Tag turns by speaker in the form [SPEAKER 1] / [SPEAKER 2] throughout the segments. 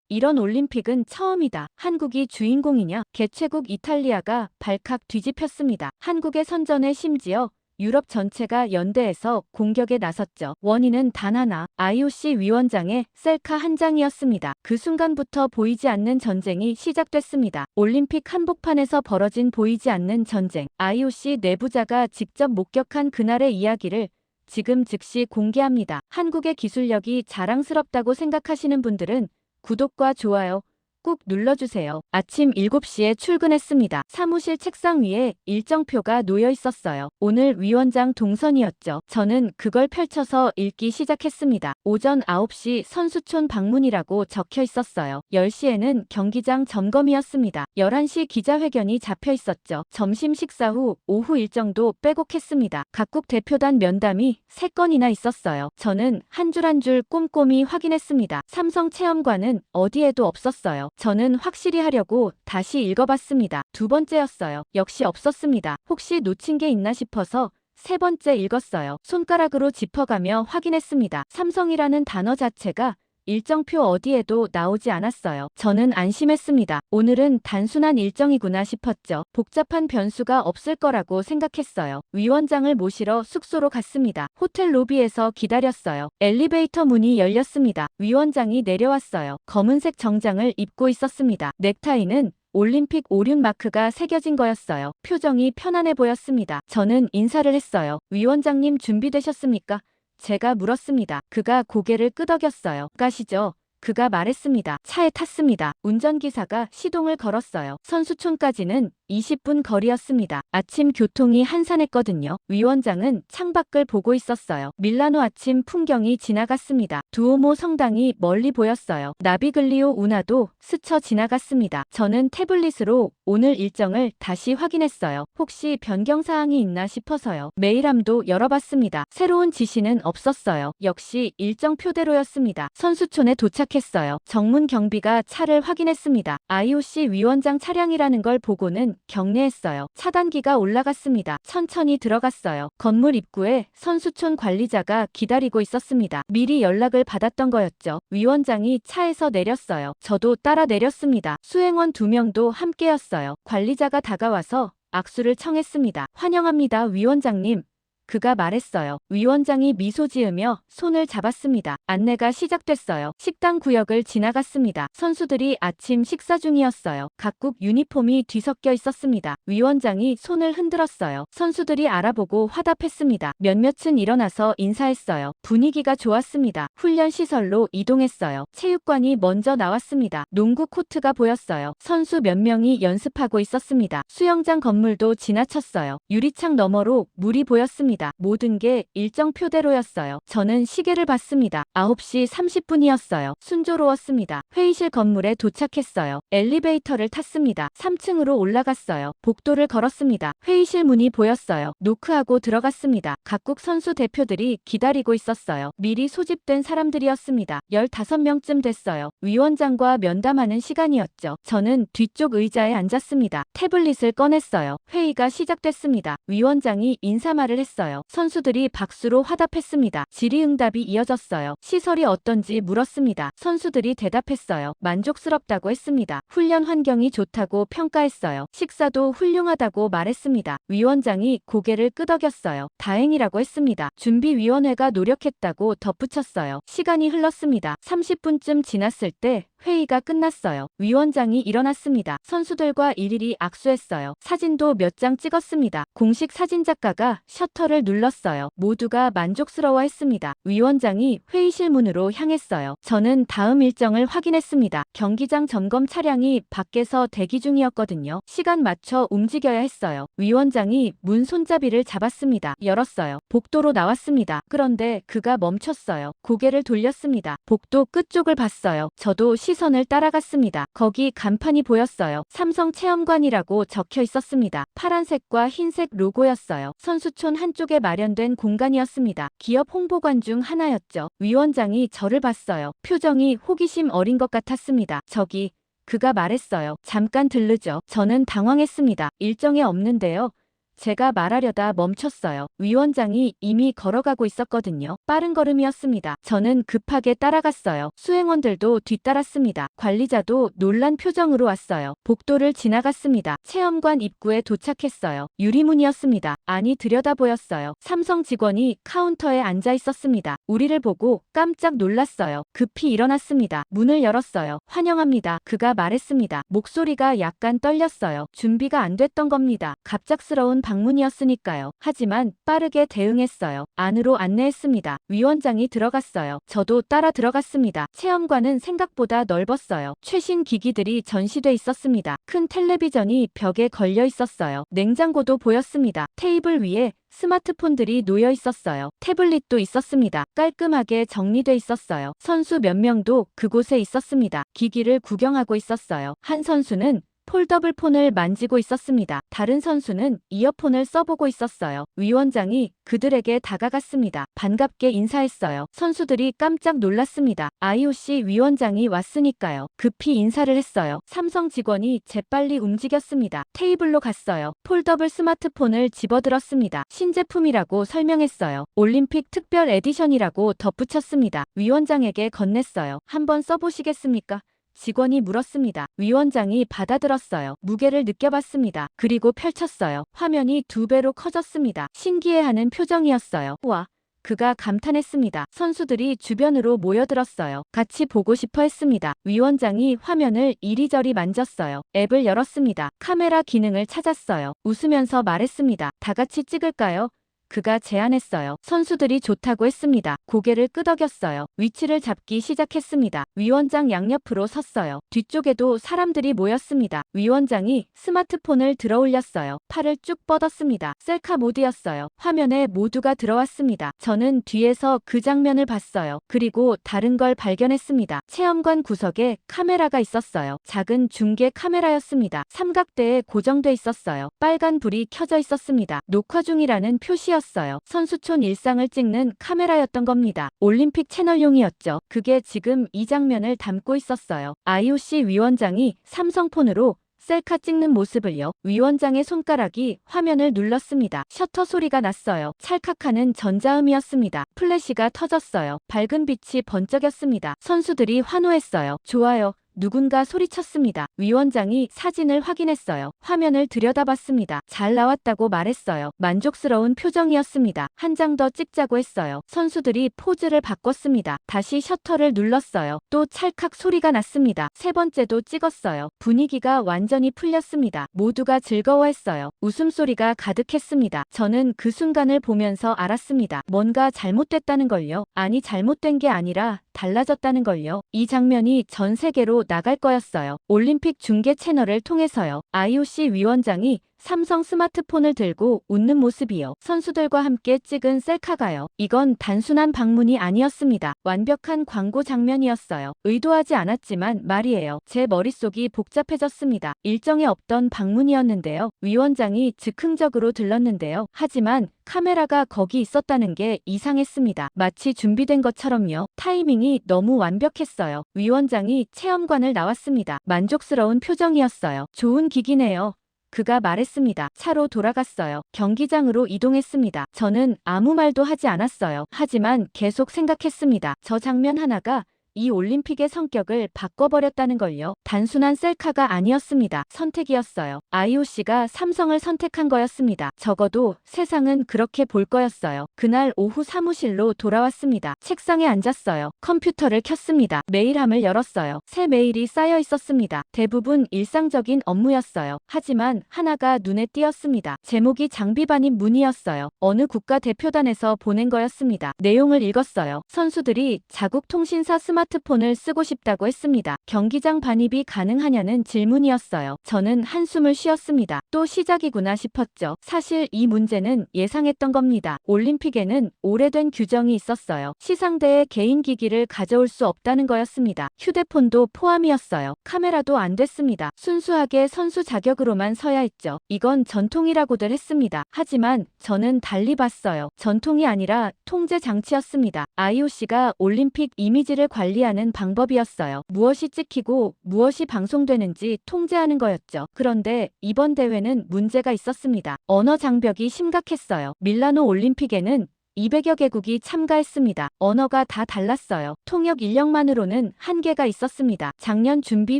[SPEAKER 1] 이런 올림픽은 처음이다. 한국이 주인공이냐? 개최국 이탈리아가 발칵 뒤집혔습니다. 한국의 선전에 심지어 유럽 전체가 연대해서 공격에 나섰죠. 원인은 단 하나, IOC 위원장의 셀카 한 장이었습니다. 그 순간부터 보이지 않는 전쟁이 시작됐습니다. 올림픽 한복판에서 벌어진 보이지 않는 전쟁. IOC 내부자가 직접 목격한 그날의 이야기를 지금 즉시 공개합니다. 한국의 기술력이 자랑스럽다고 생각하시는 분들은 구독과 좋아요 꾹 눌러주세요. 아침 7시에 출근했습니다. 사무실 책상 위에 일정표가 놓여 있었어요. 오늘 위원장 동선이었죠. 저는 그걸 펼쳐서 읽기 시작했습니다. 오전 9시 선수촌 방문이라고 적혀 있었어요. 10시에는 경기장 점검이었습니다. 11시 기자회견이 잡혀 있었죠. 점심 식사 후 오후 일정도 빼곡했습니다. 각국 대표단 면담이 3건이나 있었어요. 저는 한 줄 한 줄 꼼꼼히 확인했습니다. 삼성 체험관은 어디에도 없었어요. 저는 확실히 하려고 다시 읽어봤습니다. 2번째였어요. 역시 없었습니다. 혹시 놓친 게 있나 싶어서 3번째 읽었어요. 손가락으로 짚어가며 확인했습니다. 삼성이라는 단어 자체가 일정표 어디에도 나오지 않았어요. 저는 안심했습니다. 오늘은 단순한 일정이구나 싶었죠. 복잡한 변수가 없을 거라고 생각했어요. 위원장을 모시러 숙소로 갔습니다. 호텔 로비에서 기다렸어요. 엘리베이터 문이 열렸습니다. 위원장이 내려왔어요. 검은색 정장을 입고 있었습니다. 넥타이는 올림픽 오륜 마크가 새겨진 거였어요. 표정이 편안해 보였습니다. 저는 인사를 했어요. 위원장님 준비되셨습니까? 제가 물었습니다. 그가 고개를 끄덕였어요. 가시죠. 그가 말했습니다. 차에 탔습니다. 운전기사가 시동을 걸었어요. 선수촌까지는 20분 거리였습니다. 아침 교통이 한산했거든요. 위원장은 창밖을 보고 있었어요. 밀라노 아침 풍경이 지나갔습니다. 두오모 성당이 멀리 보였어요. 나비글리오 운하도 스쳐 지나갔습니다. 저는 태블릿으로 오늘 일정을 다시 확인했어요. 혹시 변경사항이 있나 싶어서요. 메일함도 열어봤습니다. 새로운 지시는 없었어요. 역시 일정 표대로였습니다. 선수촌에 도착했어요. 정문 경비가 차를 확인했습니다. IOC 위원장 차량이라는 걸 보고는 경례했어요. 차단기가 올라갔습니다. 천천히 들어갔어요. 건물 입구에 선수촌 관리자가 기다리고 있었습니다. 미리 연락을 받았던 거였죠. 위원장이 차에서 내렸어요. 저도 따라 내렸습니다. 수행원 2명도 함께였어요. 관리자가 다가와서 악수를 청했습니다. 환영합니다, 위원장님. 그가 말했어요. 위원장이 미소 지으며 손을 잡았습니다. 안내가 시작됐어요. 식당 구역을 지나갔습니다. 선수들이 아침 식사 중이었어요. 각국 유니폼이 뒤섞여 있었습니다. 위원장이 손을 흔들었어요. 선수들이 알아보고 화답했습니다. 몇몇은 일어나서 인사했어요. 분위기가 좋았습니다. 훈련 시설로 이동했어요. 체육관이 먼저 나왔습니다. 농구 코트가 보였어요. 선수 몇 명이 연습하고 있었습니다. 수영장 건물도 지나쳤어요. 유리창 너머로 물이 보였습니다. 모든 게 일정표대로였어요. 저는 시계를 봤습니다. 9시 30분이었어요. 순조로웠습니다. 회의실 건물에 도착했어요. 엘리베이터를 탔습니다. 3층으로 올라갔어요. 복도를 걸었습니다. 회의실 문이 보였어요. 노크하고 들어갔습니다. 각국 선수 대표들이 기다리고 있었어요. 미리 소집된 사람들이었습니다. 15명쯤 됐어요. 위원장과 면담하는 시간이었죠. 저는 뒤쪽 의자에 앉았습니다. 태블릿을 꺼냈어요. 회의가 시작됐습니다. 위원장이 인사말을 했어요. 선수들이 박수로 화답했습니다. 질의응답이 이어졌어요. 시설이 어떤지 물었습니다. 선수들이 대답했어요. 만족스럽다고 했습니다. 훈련 환경이 좋다고 평가했어요. 식사도 훌륭하다고 말했습니다. 위원장이 고개를 끄덕였어요. 다행이라고 했습니다. 준비위원회가 노력했다고 덧붙였어요. 시간이 흘렀습니다. 30분쯤 지났을 때 회의가 끝났어요. 위원장이 일어났습니다. 선수들과 일일이 악수했어요. 사진도 몇 장 찍었습니다. 공식 사진작가가 셔터를 눌렀어요. 모두가 만족스러워했습니다. 위원장이 회의실 문으로 향했어요. 저는 다음 일정을 확인했습니다. 경기장 점검 차량이 밖에서 대기 중이었거든요. 시간 맞춰 움직여야 했어요. 위원장이 문 손잡이를 잡았습니다. 열었어요. 복도로 나왔습니다. 그런데 그가 멈췄어요. 고개를 돌렸습니다. 복도 끝쪽을 봤어요. 저도 시선을 따라갔습니다. 거기 간판이 보였어요. 삼성 체험관이라고 적혀 있었습니다. 파란색과 흰색 로고였어요. 선수촌 한쪽에 마련된 공간이었습니다. 기업 홍보관 중 하나였죠. 위원장이 저를 봤어요. 표정이 호기심 어린 것 같았습니다. 저기, 그가 말했어요. 잠깐 들르죠. 저는 당황했습니다. 일정에 없는데요. 제가 말하려다 멈췄어요. 위원장이 이미 걸어가고 있었거든요. 빠른 걸음이었습니다. 저는 급하게 따라갔어요. 수행원들도 뒤따랐습니다. 관리자도 놀란 표정으로 왔어요. 복도를 지나갔습니다. 체험관 입구에 도착했어요. 유리문이었습니다. 안이 들여다 보였어요. 삼성 직원이 카운터에 앉아 있었습니다. 우리를 보고 깜짝 놀랐어요. 급히 일어났습니다. 문을 열었어요. 환영합니다. 그가 말했습니다. 목소리가 약간 떨렸어요. 준비가 안 됐던 겁니다. 갑작스러운 방문이었으니까요. 하지만 빠르게 대응했어요. 안으로 안내했습니다. 위원장이 들어갔어요. 저도 따라 들어갔습니다. 체험관은 생각보다 넓었어요. 최신 기기들이 전시돼 있었습니다. 큰 텔레비전이 벽에 걸려 있었어요. 냉장고도 보였습니다. 테이블 위에 스마트폰들이 놓여 있었어요. 태블릿도 있었습니다. 깔끔하게 정리돼 있었어요. 선수 몇 명도 그곳에 있었습니다. 기기를 구경하고 있었어요. 한 선수는 폴더블 폰을 만지고 있었습니다. 다른 선수는 이어폰을 써보고 있었어요. 위원장이 그들에게 다가갔습니다. 반갑게 인사했어요. 선수들이 깜짝 놀랐습니다. IOC 위원장이 왔으니까요. 급히 인사를 했어요. 삼성 직원이 재빨리 움직였습니다. 테이블로 갔어요. 폴더블 스마트폰을 집어들었습니다. 신제품이라고 설명했어요. 올림픽 특별 에디션이라고 덧붙였습니다. 위원장에게 건넸어요. 한번 써보시겠습니까? 직원이 물었습니다. 위원장이 받아들었어요. 무게를 느껴봤습니다. 그리고 펼쳤어요. 화면이 2배로 커졌습니다. 신기해하는 표정이었어요. 와! 그가 감탄했습니다. 선수들이 주변으로 모여들었어요. 같이 보고 싶어 했습니다. 위원장이 화면을 이리저리 만졌어요. 앱을 열었습니다. 카메라 기능을 찾았어요. 웃으면서 말했습니다. 다 같이 찍을까요? 그가 제안했어요. 선수들이 좋다고 했습니다. 고개를 끄덕였어요. 위치를 잡기 시작했습니다. 위원장 양옆으로 섰어요. 뒤쪽에도 사람들이 모였습니다. 위원장이 스마트폰을 들어올렸어요. 팔을 쭉 뻗었습니다. 셀카 모드였어요. 화면에 모두가 들어왔습니다. 저는 뒤에서 그 장면을 봤어요. 그리고 다른 걸 발견했습니다. 체험관 구석에 카메라가 있었어요. 작은 중계 카메라였습니다. 삼각대에 고정돼 있었어요. 빨간 불이 켜져 있었습니다. 녹화 중이라는 표시였어요. 선수촌 일상을 찍는 카메라였던 겁니다. 올림픽 채널용이었죠. 그게 지금 이 장면을 담고 있었어요. IOC 위원장이 삼성폰으로 셀카 찍는 모습을요. 위원장의 손가락이 화면을 눌렀습니다. 셔터 소리가 났어요. 찰칵하는 전자음이었습니다. 플래시가 터졌어요. 밝은 빛이 번쩍였습니다. 선수들이 환호했어요. 좋아요. 누군가 소리쳤습니다. 위원장이 사진을 확인했어요. 화면을 들여다봤습니다. 잘 나왔다고 말했어요. 만족스러운 표정이었습니다. 한 장 더 찍자고 했어요. 선수들이 포즈를 바꿨습니다. 다시 셔터를 눌렀어요. 또 찰칵 소리가 났습니다. 세 번째도 찍었어요. 분위기가 완전히 풀렸습니다. 모두가 즐거워했어요. 웃음소리가 가득했습니다. 저는 그 순간을 보면서 알았습니다. 뭔가 잘못됐다는 걸요. 아니, 잘못된 게 아니라 달라졌다는 걸요. 이 장면이 전 세계로 나갈 거였어요. 올림픽 중계 채널을 통해서요. IOC 위원장이 삼성 스마트폰을 들고 웃는 모습이요. 선수들과 함께 찍은 셀카가요. 이건 단순한 방문이 아니었습니다. 완벽한 광고 장면이었어요. 의도하지 않았지만 말이에요. 제 머릿속이 복잡해졌습니다. 일정에 없던 방문이었는데요. 위원장이 즉흥적으로 들렀는데요. 하지만 카메라가 거기 있었다는 게 이상했습니다. 마치 준비된 것처럼요. 타이밍이 너무 완벽했어요. 위원장이 체험관을 나왔습니다. 만족스러운 표정이었어요. 좋은 기기네요. 그가 말했습니다. 차로 돌아갔어요. 경기장으로 이동했습니다. 저는 아무 말도 하지 않았어요. 하지만 계속 생각했습니다. 저 장면 하나가 이 올림픽의 성격을 바꿔버렸다는 걸요. 단순한 셀카가 아니었습니다. 선택이었어요. IOC가 삼성을 선택한 거였습니다. 적어도 세상은 그렇게 볼 거였어요. 그날 오후 사무실로 돌아왔습니다. 책상에 앉았어요. 컴퓨터를 켰습니다. 메일함을 열었어요. 새 메일이 쌓여 있었습니다. 대부분 일상적인 업무였어요. 하지만 하나가 눈에 띄었습니다. 제목이 장비반입 문의였어요. 어느 국가대표단에서 보낸 거였습니다. 내용을 읽었어요. 선수들이 자국 통신사 스마트폰을 쓰고 싶다고 했습니다. 경기장 반입이 가능하냐는 질문이었어요. 저는 한숨을 쉬었습니다. 또 시작이구나 싶었죠. 사실 이 문제는 예상했던 겁니다. 올림픽에는 오래된 규정이 있었어요. 시상대에 개인 기기를 가져올 수 없다는 거였습니다. 휴대폰도 포함이었어요. 카메라도 안 됐습니다. 순수하게 선수 자격으로만 서야 했죠. 이건 전통이라고들 했습니다. 하지만 저는 달리 봤어요. 전통이 아니라 통제 장치였습니다. IOC가 올림픽 이미지를 관리 관리하는 방법이었어요. 무엇이 찍히고 무엇이 방송되는지 통제하는 거였죠. 그런데 이번 대회는 문제가 있었습니다. 언어 장벽이 심각했어요. 밀라노 올림픽에는 200여 개국이 참가했습니다. 언어가 다 달랐어요. 통역 인력만으로는 한계가 있었습니다. 작년 준비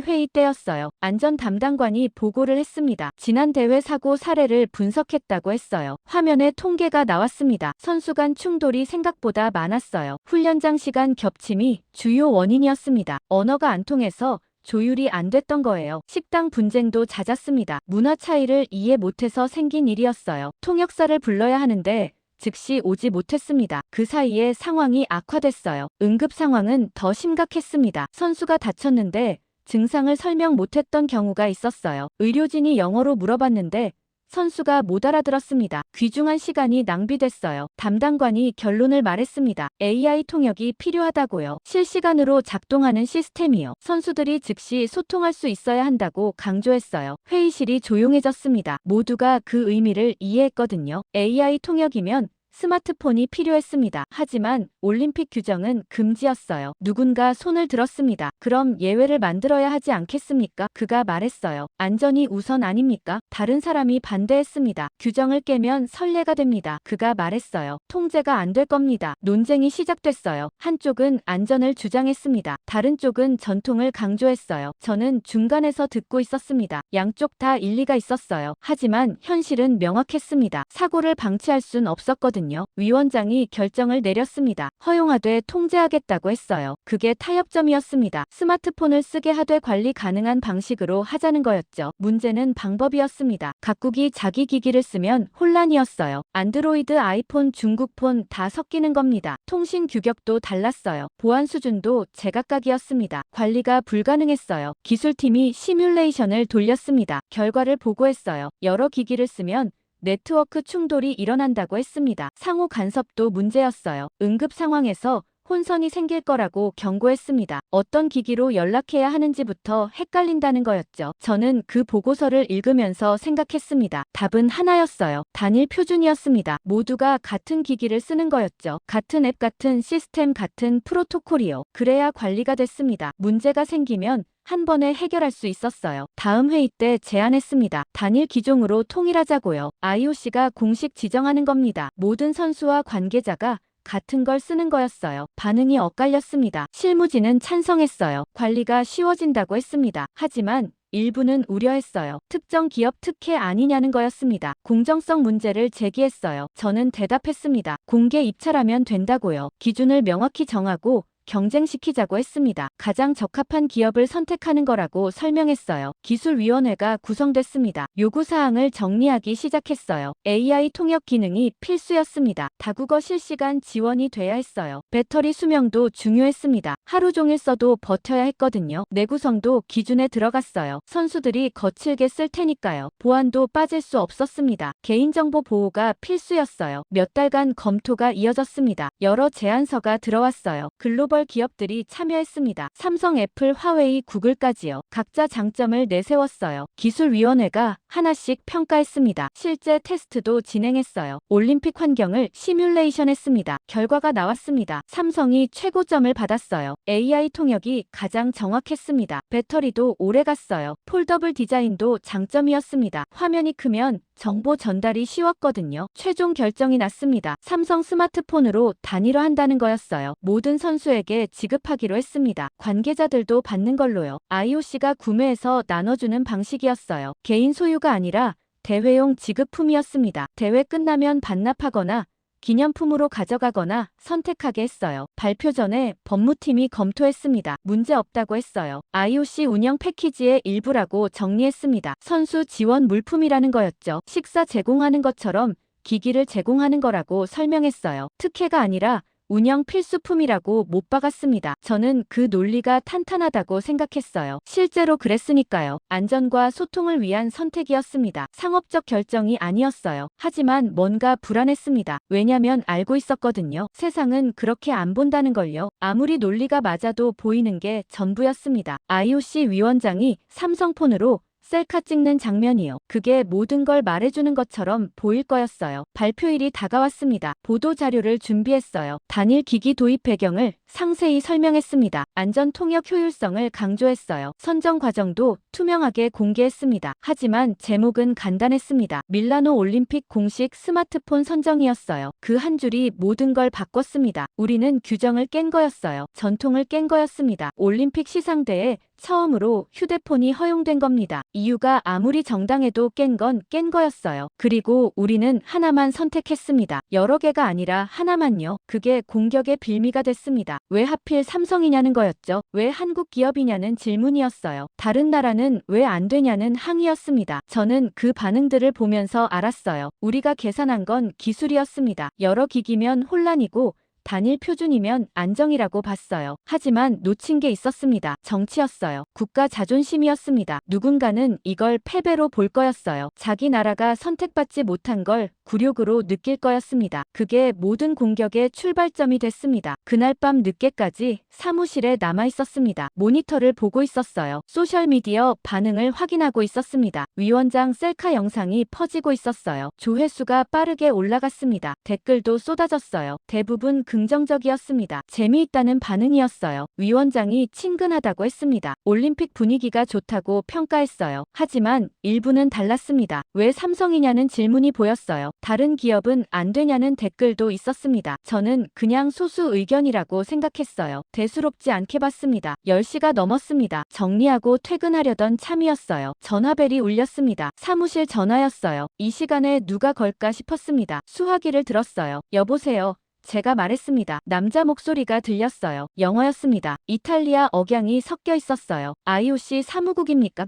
[SPEAKER 1] 회의 때였어요. 안전 담당관이 보고를 했습니다. 지난 대회 사고 사례를 분석했다고 했어요. 화면에 통계가 나왔습니다. 선수 간 충돌이 생각보다 많았어요. 훈련장 시간 겹침이 주요 원인이었습니다. 언어가 안 통해서 조율이 안 됐던 거예요. 식당 분쟁도 잦았습니다. 문화 차이를 이해 못해서 생긴 일이었어요. 통역사를 불러야 하는데 즉시 오지 못했습니다. 그 사이에 상황이 악화됐어요. 응급 상황은 더 심각했습니다. 선수가 다쳤는데 증상을 설명 못했던 경우가 있었어요. 의료진이 영어로 물어봤는데 선수가 못 알아들었습니다. 귀중한 시간이 낭비됐어요. 담당관이 결론을 말했습니다. AI 통역이 필요하다고요. 실시간으로 작동하는 시스템이요. 선수들이 즉시 소통할 수 있어야 한다고 강조했어요. 회의실이 조용해졌습니다. 모두가 그 의미를 이해했거든요. AI 통역이면 스마트폰이 필요했습니다. 하지만 올림픽 규정은 금지였어요. 누군가 손을 들었습니다. 그럼 예외를 만들어야 하지 않겠습니까? 그가 말했어요. 안전이 우선 아닙니까? 다른 사람이 반대했습니다. 규정을 깨면 선례가 됩니다. 그가 말했어요. 통제가 안 될 겁니다. 논쟁이 시작됐어요. 한쪽은 안전을 주장했습니다. 다른 쪽은 전통을 강조했어요. 저는 중간에서 듣고 있었습니다. 양쪽 다 일리가 있었어요. 하지만 현실은 명확했습니다. 사고를 방치할 순 없었거든요. 위원장이 결정을 내렸습니다. 허용하되 통제하겠다고 했어요. 그게 타협점이었습니다. 스마트폰을 쓰게 하되 관리 가능한 방식으로 하자는 거였죠. 문제는 방법이었습니다. 각국이 자기 기기를 쓰면 혼란이었어요. 안드로이드, 아이폰, 중국폰 다 섞이는 겁니다. 통신 규격도 달랐어요. 보안 수준도 제각각이었습니다. 관리가 불가능했어요. 기술팀이 시뮬레이션을 돌렸습니다. 결과를 보고했어요. 여러 기기를 쓰면 네트워크 충돌이 일어난다고 했습니다. 상호 간섭도 문제였어요. 응급 상황에서 혼선이 생길 거라고 경고했습니다. 어떤 기기로 연락해야 하는지부터 헷갈린다는 거였죠. 저는 그 보고서를 읽으면서 생각했습니다. 답은 하나였어요. 단일 표준이었습니다. 모두가 같은 기기를 쓰는 거였죠. 같은 앱, 같은 시스템, 같은 프로토콜이요. 그래야 관리가 됐습니다. 문제가 생기면 한 번에 해결할 수 있었어요. 다음 회의 때 제안했습니다. 단일 기종으로 통일하자고요. IOC가 공식 지정하는 겁니다. 모든 선수와 관계자가 같은 걸 쓰는 거였어요. 반응이 엇갈렸습니다. 실무진은 찬성했어요. 관리가 쉬워진다고 했습니다. 하지만 일부는 우려했어요. 특정 기업 특혜 아니냐는 거였습니다. 공정성 문제를 제기했어요. 저는 대답했습니다. 공개 입찰하면 된다고요. 기준을 명확히 정하고 경쟁시키자고 했습니다. 가장 적합한 기업을 선택하는 거라고 설명했어요. 기술위원회가 구성됐습니다. 요구사항을 정리하기 시작했어요. AI 통역 기능이 필수였습니다. 다국어 실시간 지원이 돼야 했어요. 배터리 수명도 중요했습니다. 하루 종일 써도 버텨야 했거든요. 내구성도 기준에 들어갔어요. 선수들이 거칠게 쓸 테니까요. 보안도 빠질 수 없었습니다. 개인정보 보호가 필수였어요. 몇 달간 검토가 이어졌습니다. 여러 제안서가 들어왔어요. 글로벌 기업들이 참여했습니다. 삼성, 애플, 화웨이, 구글까지요. 각자 장점을 내세웠어요. 기술위원회가 하나씩 평가했습니다. 실제 테스트도 진행했어요. 올림픽 환경을 시뮬레이션했습니다. 결과가 나왔습니다. 삼성이 최고점을 받았어요. AI 통역이 가장 정확했습니다. 배터리도 오래 갔어요. 폴더블 디자인도 장점이었습니다. 화면이 크면 정보 전달이 쉬웠거든요. 최종 결정이 났습니다. 삼성 스마트폰으로 단일화한다는 거였어요. 모든 선수에게 지급하기로 했습니다. 관계자들도 받는 걸로요. IOC가 구매해서 나눠주는 방식이었어요. 개인 소유가 아니라 대회용 지급품이었습니다. 대회 끝나면 반납하거나 기념품으로 가져가거나 선택하게 했어요. 발표 전에 법무팀이 검토했습니다. 문제 없다고 했어요. IOC 운영 패키지의 일부라고 정리했습니다. 선수 지원 물품이라는 거였죠. 식사 제공하는 것처럼 기기를 제공하는 거라고 설명했어요. 특혜가 아니라 운영 필수품이라고 못 박았습니다. 저는 그 논리가 탄탄하다고 생각했어요. 실제로 그랬으니까요. 안전과 소통을 위한 선택이었습니다. 상업적 결정이 아니었어요. 하지만 뭔가 불안했습니다. 왜냐면 알고 있었거든요. 세상은 그렇게 안 본다는 걸요. 아무리 논리가 맞아도 보이는 게 전부였습니다. IOC 위원장이 삼성폰으로 셀카 찍는 장면이요. 그게 모든 걸 말해주는 것처럼 보일 거였어요. 발표일이 다가왔습니다. 보도 자료를 준비했어요. 단일 기기 도입 배경을 상세히 설명했습니다. 안전 통역 효율성을 강조했어요. 선정 과정도 투명하게 공개했습니다. 하지만 제목은 간단했습니다. 밀라노 올림픽 공식 스마트폰 선정이었어요. 그 한 줄이 모든 걸 바꿨습니다. 우리는 규정을 깬 거였어요. 전통을 깬 거였습니다. 올림픽 시상대에 처음으로 휴대폰이 허용된 겁니다. 이유가 아무리 정당해도 깬 건 깬 거였어요. 그리고 우리는 하나만 선택했습니다. 여러 개가 아니라 하나만요. 그게 공격의 빌미가 됐습니다. 왜 하필 삼성이냐는 거였죠. 왜 한국 기업이냐는 질문이었어요. 다른 나라는 왜 안 되냐는 항의였습니다. 저는 그 반응들을 보면서 알았어요. 우리가 계산한 건 기술이었습니다. 여러 기기면 혼란이고 단일 표준이면 안정이라고 봤어요. 하지만 놓친 게 있었습니다. 정치였어요. 국가 자존심이었습니다. 누군가는 이걸 패배로 볼 거였어요. 자기 나라가 선택받지 못한 걸 굴욕으로 느낄 거였습니다. 그게 모든 공격의 출발점이 됐습니다. 그날 밤 늦게까지 사무실에 남아 있었습니다. 모니터를 보고 있었어요. 소셜미디어 반응을 확인하고 있었습니다. 위원장 셀카 영상이 퍼지고 있었어요. 조회수가 빠르게 올라갔습니다. 댓글도 쏟아졌어요. 대부분 긍정적이었습니다. 재미있다는 반응이었어요. 위원장이 친근하다고 했습니다. 올림픽 분위기가 좋다고 평가했어요. 하지만 일부는 달랐습니다. 왜 삼성이냐는 질문이 보였어요. 다른 기업은 안 되냐는 댓글도 있었습니다. 저는 그냥 소수 의견이라고 생각했어요. 대수롭지 않게 봤습니다. 10시가 넘었습니다. 정리하고 퇴근하려던 참이었어요. 전화벨이 울렸습니다. 사무실 전화였어요. 이 시간에 누가 걸까 싶었습니다. 수화기를 들었어요. 여보세요. 제가 말했습니다. 남자 목소리가 들렸어요. 영어였습니다. 이탈리아 억양이 섞여 있었어요. IOC 사무국입니까?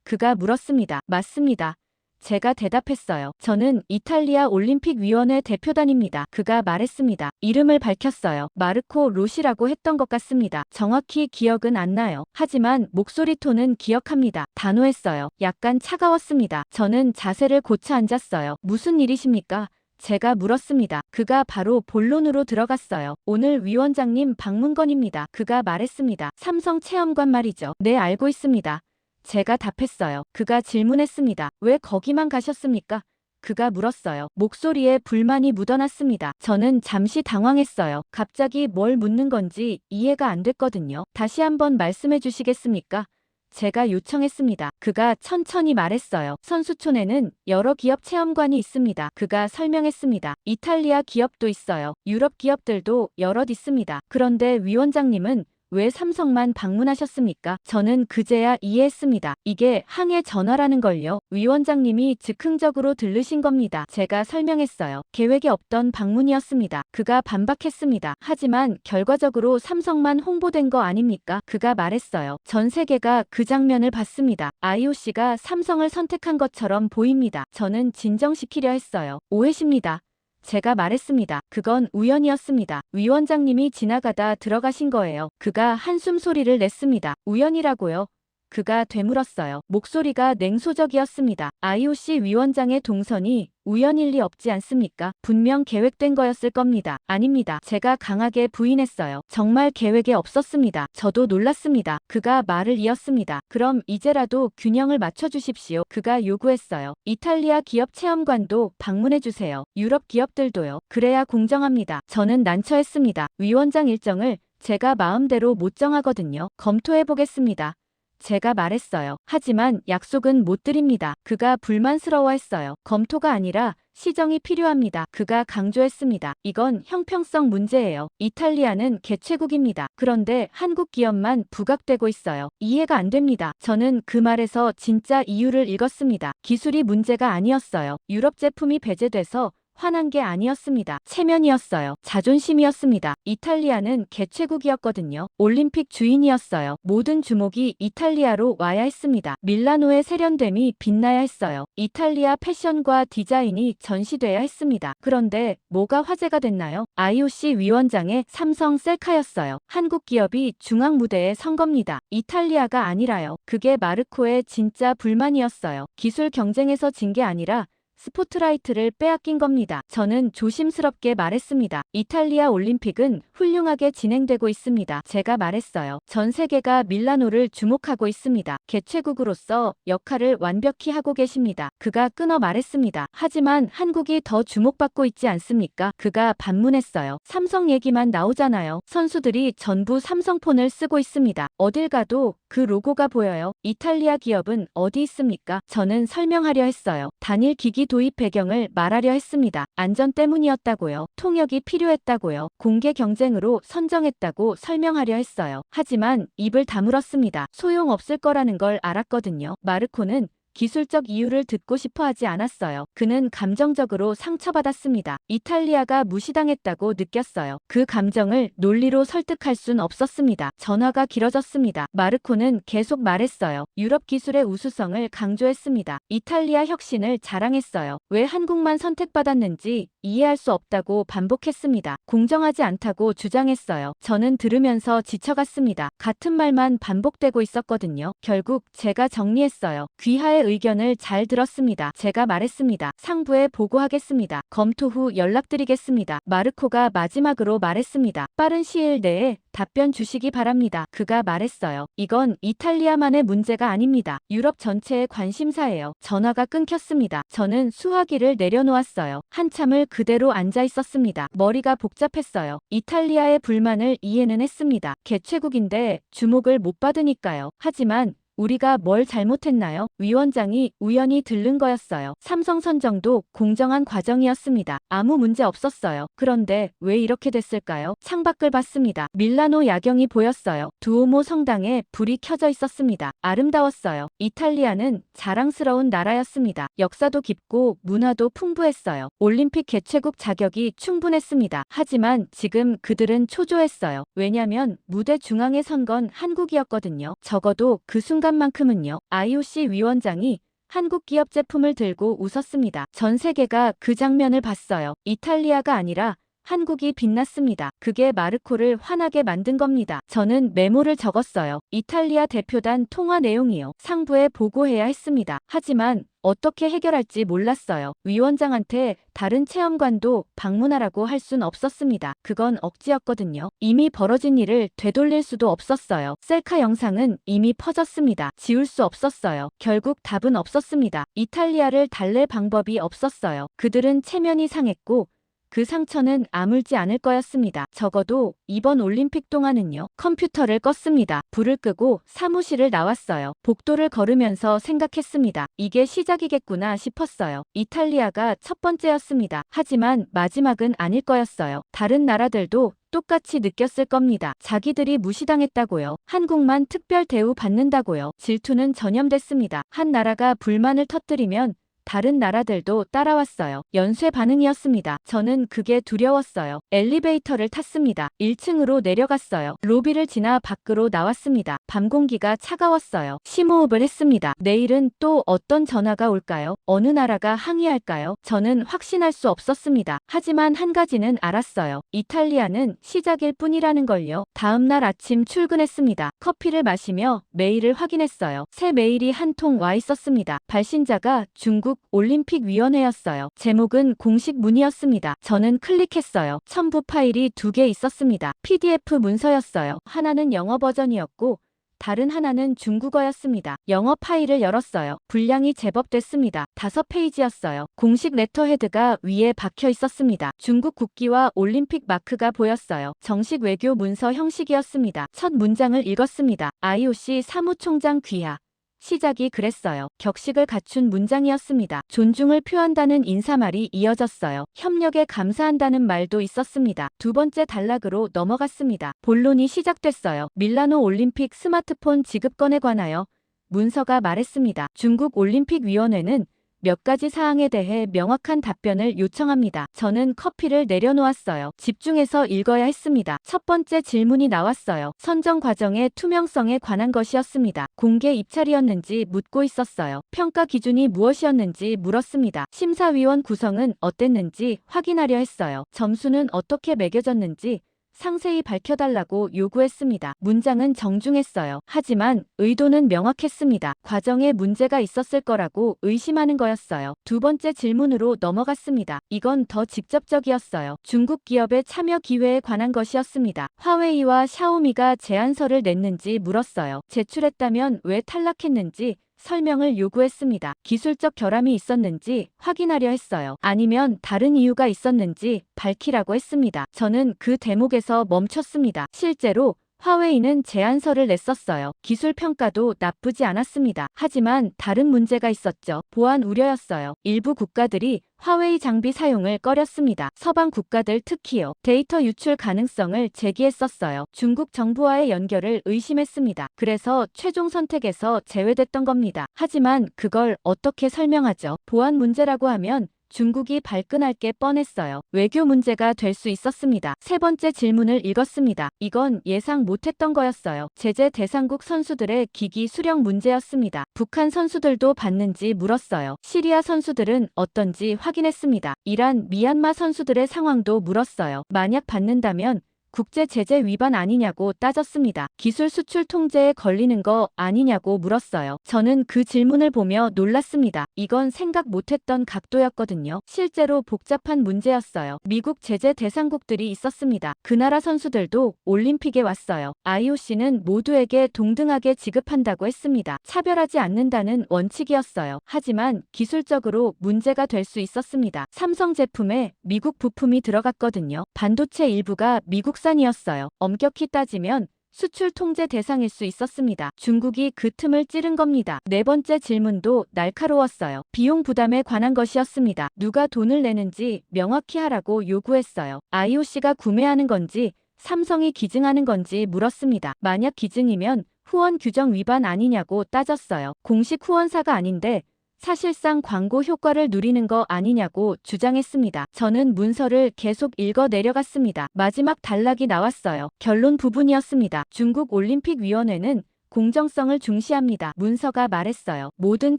[SPEAKER 1] 그가 물었습니다. 맞습니다. 제가 대답했어요. 저는 이탈리아 올림픽위원회 대표단입니다. 그가 말했습니다. 이름을 밝혔어요. 마르코 로시라고 했던 것 같습니다. 정확히 기억은 안 나요. 하지만 목소리 톤은 기억합니다. 단호했어요. 약간 차가웠습니다. 저는 자세를 고쳐 앉았어요. 무슨 일이십니까? 제가 물었습니다. 그가 바로 본론으로 들어갔어요. 오늘 위원장님 방문건입니다. 그가 말했습니다. 삼성 체험관 말이죠. 네, 알고 있습니다. 제가 답했어요. 그가 질문했습니다. 왜 거기만 가셨습니까? 그가 물었어요. 목소리에 불만이 묻어났습니다. 저는 잠시 당황했어요. 갑자기 뭘 묻는 건지 이해가 안 됐거든요. 다시 한번 말씀해 주시겠습니까? 제가 요청했습니다. 그가 천천히 말했어요. 선수촌에는 여러 기업 체험관이 있습니다. 그가 설명했습니다. 이탈리아 기업도 있어요. 유럽 기업들도 여럿 있습니다. 그런데 위원장님은 왜 삼성만 방문하셨습니까? 저는 그제야 이해했습니다. 이게 항해 전화라는 걸요. 위원장님이 즉흥적으로 들르신 겁니다. 제가 설명했어요. 계획에 없던 방문이었습니다. 그가 반박했습니다. 하지만 결과적으로 삼성만 홍보된 거 아닙니까? 그가 말했어요. 전 세계가 그 장면을 봤습니다. IOC가 삼성을 선택한 것처럼 보입니다. 저는 진정시키려 했어요. 오해십니다. 제가 말했습니다. 그건 우연이었습니다. 위원장님이 지나가다 들어가신 거예요. 그가 한숨 소리를 냈습니다. 우연이라고요? 그가 되물었어요. 목소리가 냉소적이었습니다. IOC 위원장의 동선이 우연일 리 없지 않습니까? 분명 계획된 거였을 겁니다. 아닙니다. 제가 강하게 부인했어요. 정말 계획에 없었습니다. 저도 놀랐습니다. 그가 말을 이었습니다. 그럼 이제라도 균형을 맞춰주십시오. 그가 요구했어요. 이탈리아 기업 체험관도 방문해주세요. 유럽 기업들도요. 그래야 공정합니다. 저는 난처했습니다. 위원장 일정을 제가 마음대로 못 정하거든요. 검토해보겠습니다. 제가 말했어요. 하지만 약속은 못 드립니다. 그가 불만스러워했어요. 검토가 아니라 시정이 필요합니다. 그가 강조했습니다. 이건 형평성 문제예요. 이탈리아는 개최국입니다. 그런데 한국 기업만 부각되고 있어요. 이해가 안 됩니다. 저는 그 말에서 진짜 이유를 읽었습니다. 기술이 문제가 아니었어요. 유럽 제품이 배제돼서 화난 게 아니었습니다. 체면이었어요. 자존심이었습니다. 이탈리아는 개최국이었거든요. 올림픽 주인이었어요. 모든 주목이 이탈리아로 와야 했습니다. 밀라노의 세련됨이 빛나야 했어요. 이탈리아 패션과 디자인이 전시돼야 했습니다. 그런데 뭐가 화제가 됐나요? IOC 위원장의 삼성 셀카였어요. 한국 기업이 중앙 무대에 선 겁니다. 이탈리아가 아니라요. 그게 마르코의 진짜 불만이었어요. 기술 경쟁에서 진 게 아니라 스포트라이트를 빼앗긴 겁니다. 저는 조심스럽게 말했습니다. 이탈리아 올림픽은 훌륭하게 진행되고 있습니다. 제가 말했어요. 전 세계가 밀라노를 주목하고 있습니다. 개최국으로서 역할을 완벽히 하고 계십니다. 그가 끊어 말했습니다. 하지만 한국이 더 주목받고 있지 않습니까? 그가 반문했어요. 삼성 얘기만 나오잖아요. 선수들이 전부 삼성폰을 쓰고 있습니다. 어딜 가도 그 로고가 보여요. 이탈리아 기업은 어디 있습니까? 저는 설명하려 했어요. 단일 기기 도입 배경을 말하려 했습니다. 안전 때문이었다고요. 통역이 필요했다고요. 공개 경쟁으로 선정했다고 설명하려 했어요. 하지만 입을 다물었습니다. 소용없을 거라는 걸 알았거든요. 마르코는 기술적 이유를 듣고 싶어 하지 않았어요. 그는 감정적으로 상처받았습니다. 이탈리아가 무시당했다고 느꼈어요. 그 감정을 논리로 설득할 순 없었습니다. 전화가 길어졌습니다. 마르코는 계속 말했어요. 유럽 기술의 우수성을 강조했습니다. 이탈리아 혁신을 자랑했어요. 왜 한국만 선택받았는지 이해할 수 없다고 반복했습니다. 공정하지 않다고 주장했어요. 저는 들으면서 지쳐갔습니다. 같은 말만 반복되고 있었거든요. 결국 제가 정리했어요. 귀하의 의견을 잘 들었습니다. 제가 말했습니다. 상부에 보고하겠습니다. 검토 후 연락드리겠습니다. 마르코가 마지막으로 말했습니다. 빠른 시일 내에 답변 주시기 바랍니다. 그가 말했어요. 이건 이탈리아만의 문제가 아닙니다. 유럽 전체의 관심사예요. 전화가 끊겼습니다. 저는 수화기를 내려놓았어요. 한참을 그대로 앉아 있었습니다. 머리가 복잡했어요. 이탈리아의 불만을 이해는 했습니다. 개최국인데 주목을 못 받으니까요. 하지만 우리가 뭘 잘못했나요? 위원장이 우연히 들른 거였어요. 삼성 선정도 공정한 과정이었습니다. 아무 문제 없었어요. 그런데 왜 이렇게 됐을까요? 창밖을 봤습니다. 밀라노 야경이 보였어요. 두오모 성당에 불이 켜져 있었습니다. 아름다웠어요. 이탈리아는 자랑스러운 나라였습니다. 역사도 깊고 문화도 풍부했어요. 올림픽 개최국 자격이 충분했습니다. 하지만 지금 그들은 초조했어요. 왜냐면 무대 중앙에 선 건 한국이었거든요. 적어도 그 순간만큼은요. IOC 위원장이 한국 기업 제품을 들고 웃었습니다. 전 세계가 그 장면을 봤어요. 이탈리아가 아니라 한국이 빛났습니다. 그게 마르코를 화나게 만든 겁니다. 저는 메모를 적었어요. 이탈리아 대표단 통화 내용이요. 상부에 보고해야 했습니다. 하지만 어떻게 해결할지 몰랐어요. 위원장한테 다른 체험관도 방문하라고 할 순 없었습니다. 그건 억지였거든요. 이미 벌어진 일을 되돌릴 수도 없었어요. 셀카 영상은 이미 퍼졌습니다. 지울 수 없었어요. 결국 답은 없었습니다. 이탈리아를 달랠 방법이 없었어요. 그들은 체면이 상했고 그 상처는 아물지 않을 거였습니다. 적어도 이번 올림픽 동안은요. 컴퓨터를 껐습니다. 불을 끄고 사무실을 나왔어요. 복도를 걸으면서 생각했습니다. 이게 시작이겠구나 싶었어요. 이탈리아가 첫 번째였습니다. 하지만 마지막은 아닐 거였어요. 다른 나라들도 똑같이 느꼈을 겁니다. 자기들이 무시당했다고요. 한국만 특별 대우 받는다고요. 질투는 전염됐습니다. 한 나라가 불만을 터뜨리면 다른 나라들도 따라왔어요. 연쇄 반응이었습니다. 저는 그게 두려웠어요. 엘리베이터를 탔습니다. 1층으로 내려갔어요. 로비를 지나 밖으로 나왔습니다. 밤 공기가 차가웠어요. 심호흡을 했습니다. 내일은 또 어떤 전화가 올까요? 어느 나라가 항의할까요? 저는 확신할 수 없었습니다. 하지만 한 가지는 알았어요. 이탈리아는 시작일 뿐이라는 걸요. 다음 날 아침 출근했습니다. 커피를 마시며 메일을 확인했어요. 새 메일이 한 통 와 있었습니다. 발신자가 중국 올림픽위원회였어요. 제목은 공식 문이었습니다. 저는 클릭했어요. 첨부 파일이 2개 있었습니다. PDF 문서였어요. 하나는 영어 버전이었고 다른 하나는 중국어였습니다. 영어 파일을 열었어요. 분량이 제법 됐습니다. 5페이지였어요. 공식 레터헤드가 위에 박혀 있었습니다. 중국 국기와 올림픽 마크가 보였어요. 정식 외교 문서 형식이었습니다. 첫 문장을 읽었습니다. IOC 사무총장 귀하. 시작이 그랬어요. 격식을 갖춘 문장이었습니다. 존중을 표한다는 인사말이 이어졌어요. 협력에 감사한다는 말도 있었습니다. 두 번째 단락으로 넘어갔습니다. 본론이 시작됐어요. 밀라노 올림픽 스마트폰 지급건에 관하여 문서가 말했습니다. 중국 올림픽위원회는 몇 가지 사항에 대해 명확한 답변을 요청합니다. 저는 커피를 내려놓았어요. 집중해서 읽어야 했습니다. 첫 번째 질문이 나왔어요. 선정 과정의 투명성에 관한 것이었습니다. 공개 입찰이었는지 묻고 있었어요. 평가 기준이 무엇이었는지 물었습니다. 심사위원 구성은 어땠는지 확인하려 했어요. 점수는 어떻게 매겨졌는지 상세히 밝혀달라고 요구했습니다. 문장은 정중했어요. 하지만 의도는 명확했습니다. 과정에 문제가 있었을 거라고 의심하는 거였어요. 두 번째 질문으로 넘어갔습니다. 이건 더 직접적이었어요. 중국 기업의 참여 기회에 관한 것이었습니다. 화웨이와 샤오미가 제안서를 냈는지 물었어요. 제출했다면 왜 탈락했는지 설명을 요구했습니다. 기술적 결함이 있었는지 확인하려 했어요. 아니면 다른 이유가 있었는지 밝히라고 했습니다. 저는 그 대목에서 멈췄습니다. 실제로 화웨이는 제안서를 냈었어요. 기술 평가도 나쁘지 않았습니다. 하지만 다른 문제가 있었죠. 보안 우려였어요. 일부 국가들이 화웨이 장비 사용을 꺼렸습니다. 서방 국가들 특히요. 데이터 유출 가능성을 제기했었어요. 중국 정부와의 연결을 의심했습니다. 그래서 최종 선택에서 제외됐던 겁니다. 하지만 그걸 어떻게 설명하죠? 보안 문제라고 하면 중국이 발끈할 게 뻔했어요. 외교 문제가 될 수 있었습니다. 세 번째 질문을 읽었습니다. 이건 예상 못했던 거였어요. 제재 대상국 선수들의 기기 수령 문제였습니다. 북한 선수들도 받는지 물었어요. 시리아 선수들은 어떤지 확인했습니다. 이란, 미얀마 선수들의 상황도 물었어요. 만약 받는다면 국제 제재 위반 아니냐고 따졌습니다. 기술 수출 통제에 걸리는 거 아니냐고 물었어요. 저는 그 질문을 보며 놀랐습니다. 이건 생각 못했던 각도였거든요. 실제로 복잡한 문제였어요. 미국 제재 대상국들이 있었습니다. 그 나라 선수들도 올림픽에 왔어요. IOC는 모두에게 동등하게 지급한다고 했습니다. 차별하지 않는다는 원칙이었어요. 하지만 기술적으로 문제가 될 수 있었습니다. 삼성 제품에 미국 부품이 들어갔거든요. 반도체 일부가 미국 산이었어요. 엄격히 따지면 수출 통제 대상일 수 있었습니다. 중국이 그 틈을 찌른 겁니다. 네 번째 질문도 날카로웠어요. 비용 부담에 관한 것이었습니다. 누가 돈을 내는지 명확히 하라고 요구했어요. IOC가 구매하는 건지 삼성이 기증하는 건지 물었습니다. 만약 기증이면 후원 규정 위반 아니냐고 따졌어요. 공식 후원사가 아닌데 사실상 광고 효과를 누리는 거 아니냐고 주장했습니다. 저는 문서를 계속 읽어 내려갔습니다. 마지막 단락이 나왔어요. 결론 부분이었습니다. 중국 올림픽위원회는 공정성을 중시합니다. 문서가 말했어요. 모든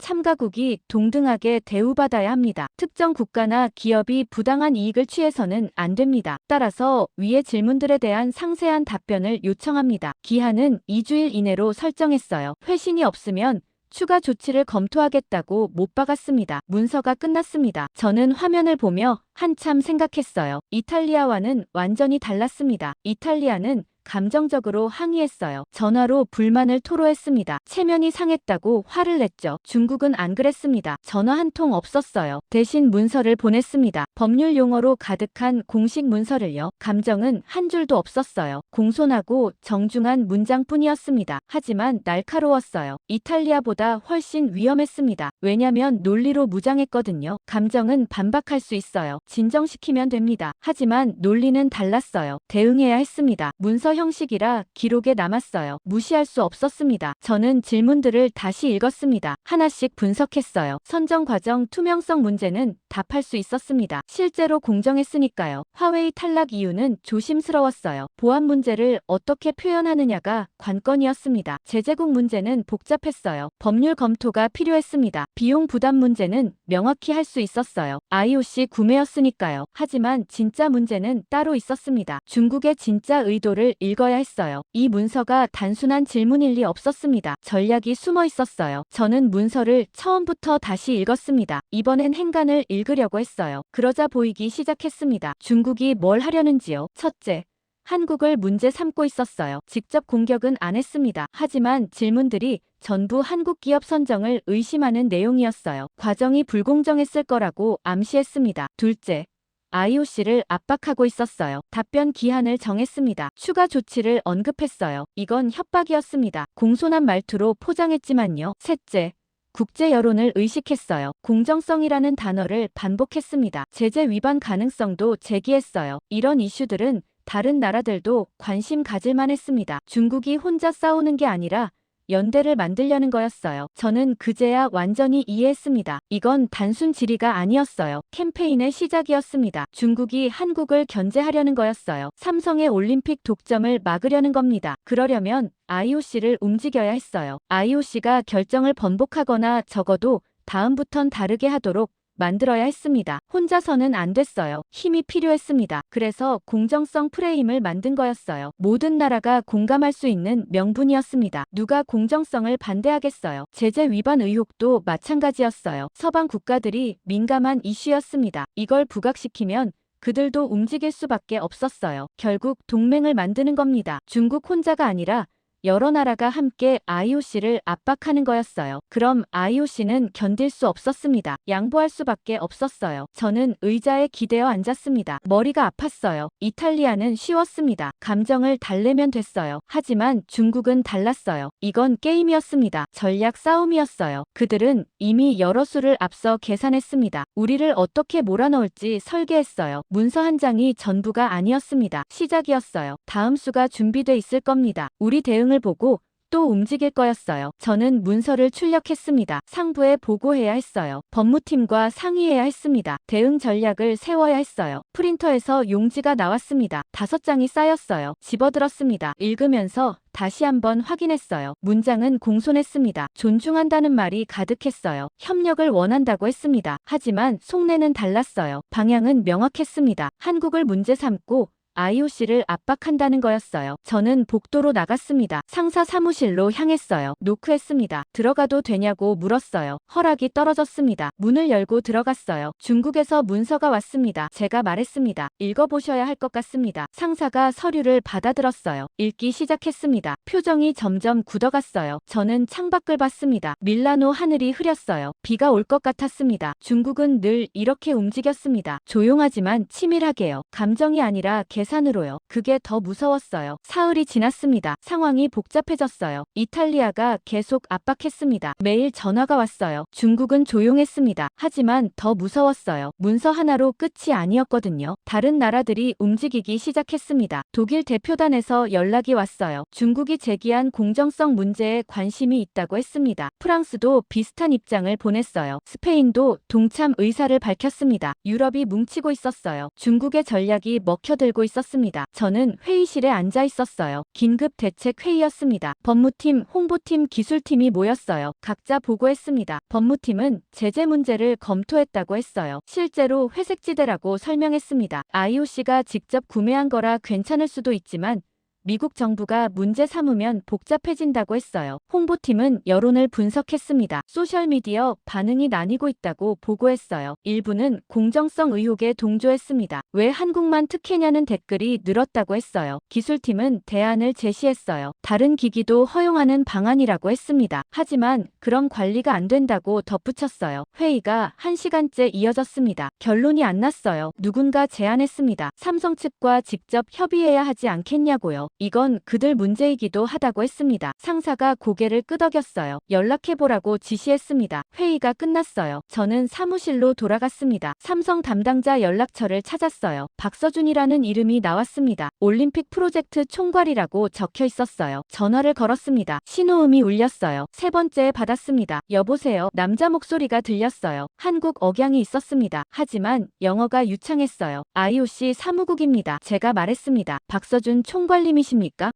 [SPEAKER 1] 참가국이 동등하게 대우받아야 합니다. 특정 국가나 기업이 부당한 이익을 취해서는 안 됩니다. 따라서 위의 질문들에 대한 상세한 답변을 요청합니다. 기한은 2주일 이내로 설정했어요. 회신이 없으면 추가 조치를 검토하겠다고 못 박았습니다. 문서가 끝났습니다. 저는 화면을 보며 한참 생각했어요. 이탈리아와는 완전히 달랐습니다. 이탈리아는 감정적으로 항의했어요. 전화로 불만을 토로했습니다. 체면이 상했다고 화를 냈죠. 중국은 안 그랬습니다. 전화 한 통 없었어요. 대신 문서를 보냈습니다. 법률 용어로 가득한 공식 문서를요. 감정은 한 줄도 없었어요. 공손하고 정중한 문장뿐이었습니다. 하지만 날카로웠어요. 이탈리아보다 훨씬 위험했습니다. 왜냐면 논리로 무장했거든요. 감정은 반박할 수 있어요. 진정시키면 됩니다. 하지만 논리는 달랐어요. 대응해야 했습니다. 문서 형식이라 기록에 남았어요. 무시할 수 없었습니다. 저는 질문들을 다시 읽었습니다. 하나씩 분석했어요. 선정 과정 투명성 문제는 답할 수 있었습니다. 실제로 공정했으니까요. 화웨이 탈락 이유는 조심스러웠어요. 보안 문제를 어떻게 표현하느냐가 관건이었습니다. 제재국 문제는 복잡했어요. 법률 검토가 필요했습니다. 비용 부담 문제는 명확히 할 수 있었어요. IOC 구매였으니까요. 하지만 진짜 문제는 따로 있었습니다. 중국의 진짜 의도를 읽어야 했어요. 이 문서가 단순한 질문일 리 없었습니다. 전략이 숨어 있었어요. 저는 문서를 처음부터 다시 읽었습니다. 이번엔 행간을 읽으려고 했어요. 그러자 보이기 시작했습니다. 중국이 뭘 하려는지요. 첫째, 한국을 문제 삼고 있었어요. 직접 공격은 안 했습니다. 하지만 질문들이 전부 한국 기업 선정을 의심하는 내용이었어요. 과정이 불공정했을 거라고 암시했습니다. 둘째, IOC를 압박하고 있었어요. 답변 기한을 정했습니다. 추가 조치를 언급했어요. 이건 협박이었습니다. 공손한 말투로 포장했지만요. 셋째, 국제 여론을 의식했어요. 공정성이라는 단어를 반복했습니다. 제재 위반 가능성도 제기했어요. 이런 이슈들은 다른 나라들도 관심 가질만 했습니다. 중국이 혼자 싸우는 게 아니라 연대를 만들려는 거였어요. 저는 그제야 완전히 이해했습니다. 이건 단순 질의가 아니었어요. 캠페인의 시작이었습니다. 중국이 한국을 견제하려는 거였어요. 삼성의 올림픽 독점을 막으려는 겁니다. 그러려면 IOC를 움직여야 했어요. IOC가 결정을 번복하거나 적어도 다음부턴 다르게 하도록 만들어야 했습니다. 혼자서는 안 됐어요. 힘이 필요했습니다. 그래서 공정성 프레임을 만든 거였어요. 모든 나라가 공감할 수 있는 명분이었습니다. 누가 공정성을 반대하겠어요. 제재 위반 의혹도 마찬가지였어요. 서방 국가들이 민감한 이슈였습니다. 이걸 부각시키면 그들도 움직일 수밖에 없었어요. 결국 동맹을 만드는 겁니다. 중국 혼자가 아니라 여러 나라가 함께 IOC를 압박하는 거였어요. 그럼 IOC는 견딜 수 없었습니다. 양보할 수밖에 없었어요. 저는 의자에 기대어 앉았습니다. 머리가 아팠어요. 이탈리아는 쉬웠습니다. 감정을 달래면 됐어요. 하지만 중국은 달랐어요. 이건 게임이었습니다. 전략 싸움이었어요. 그들은 이미 여러 수를 앞서 계산했습니다. 우리를 어떻게 몰아넣을지 설계했어요. 문서 한 장이 전부가 아니었습니다. 시작이었어요. 다음 수가 준비돼 있을 겁니다. 우리 대응을 보고 또 움직일 거였어요. 저는 문서를 출력했습니다. 상부에 보고해야 했어요. 법무팀과 상의해야 했습니다. 대응 전략을 세워야 했어요. 프린터에서 용지가 나왔습니다. 5장이 쌓였어요. 집어들었습니다. 읽으면서 다시 한번 확인했어요. 문장은 공손했습니다. 존중한다는 말이 가득했어요. 협력을 원한다고 했습니다. 하지만 속내는 달랐어요. 방향은 명확했습니다. 한국을 문제 삼고 IOC를 압박한다는 거였어요. 저는 복도로 나갔습니다. 상사 사무실로 향했어요. 노크했습니다. 들어가도 되냐고 물었어요. 허락이 떨어졌습니다. 문을 열고 들어갔어요. 중국에서 문서가 왔습니다. 제가 말했습니다. 읽어보셔야 할 것 같습니다. 상사가 서류를 받아들었어요. 읽기 시작했습니다. 표정이 점점 굳어갔어요. 저는 창밖을 봤습니다. 밀라노 하늘이 흐렸어요. 비가 올 것 같았습니다. 중국은 늘 이렇게 움직였습니다. 조용하지만 치밀하게요. 감정이 아니라 계산으로요. 그게 더 무서웠어요. 사흘이 지났습니다. 상황이 복잡해졌어요. 이탈리아가 계속 압박했습니다. 매일 전화가 왔어요. 중국은 조용했습니다. 하지만 더 무서웠어요. 문서 하나로 끝이 아니었거든요. 다른 나라들이 움직이기 시작했습니다. 독일 대표단에서 연락이 왔어요. 중국이 제기한 공정성 문제에 관심이 있다고 했습니다. 프랑스도 비슷한 입장을 보냈어요. 스페인도 동참 의사를 밝혔습니다. 유럽이 뭉치고 있었어요. 중국의 전략이 먹혀들고 있었습니다. 저는 회의실에 앉아 있었어요. 긴급 대책 회의였습니다. 법무팀, 홍보팀, 기술팀이 모였어요. 각자 보고했습니다. 법무팀은 제재 문제를 검토했다고 했어요. 실제로 회색지대라고 설명했습니다. IOC가 직접 구매한 거라 괜찮을 수도 있지만 미국 정부가 문제 삼으면 복잡해진다고 했어요. 홍보팀은 여론을 분석했습니다. 소셜미디어 반응이 나뉘고 있다고 보고했어요. 일부는 공정성 의혹에 동조했습니다. 왜 한국만 특혜냐는 댓글이 늘었다고 했어요. 기술팀은 대안을 제시했어요. 다른 기기도 허용하는 방안이라고 했습니다. 하지만 그런 관리가 안 된다고 덧붙였어요. 회의가 1시간째 이어졌습니다. 결론이 안 났어요. 누군가 제안했습니다. 삼성 측과 직접 협의해야 하지 않겠냐고요. 이건 그들 문제이기도 하다고 했습니다. 상사가 고개를 끄덕였어요. 연락해보라고 지시했습니다. 회의가 끝났어요. 저는 사무실로 돌아갔습니다. 삼성 담당자 연락처를 찾았어요. 박서준이라는 이름이 나왔습니다. 올림픽 프로젝트 총괄이라고 적혀 있었어요. 전화를 걸었습니다. 신호음이 울렸어요. 3번째 받았습니다. 여보세요. 남자 목소리가 들렸어요. 한국 억양이 있었습니다. 하지만 영어가 유창했어요. IOC 사무국입니다. 제가 말했습니다. 박서준 총괄님이십니까?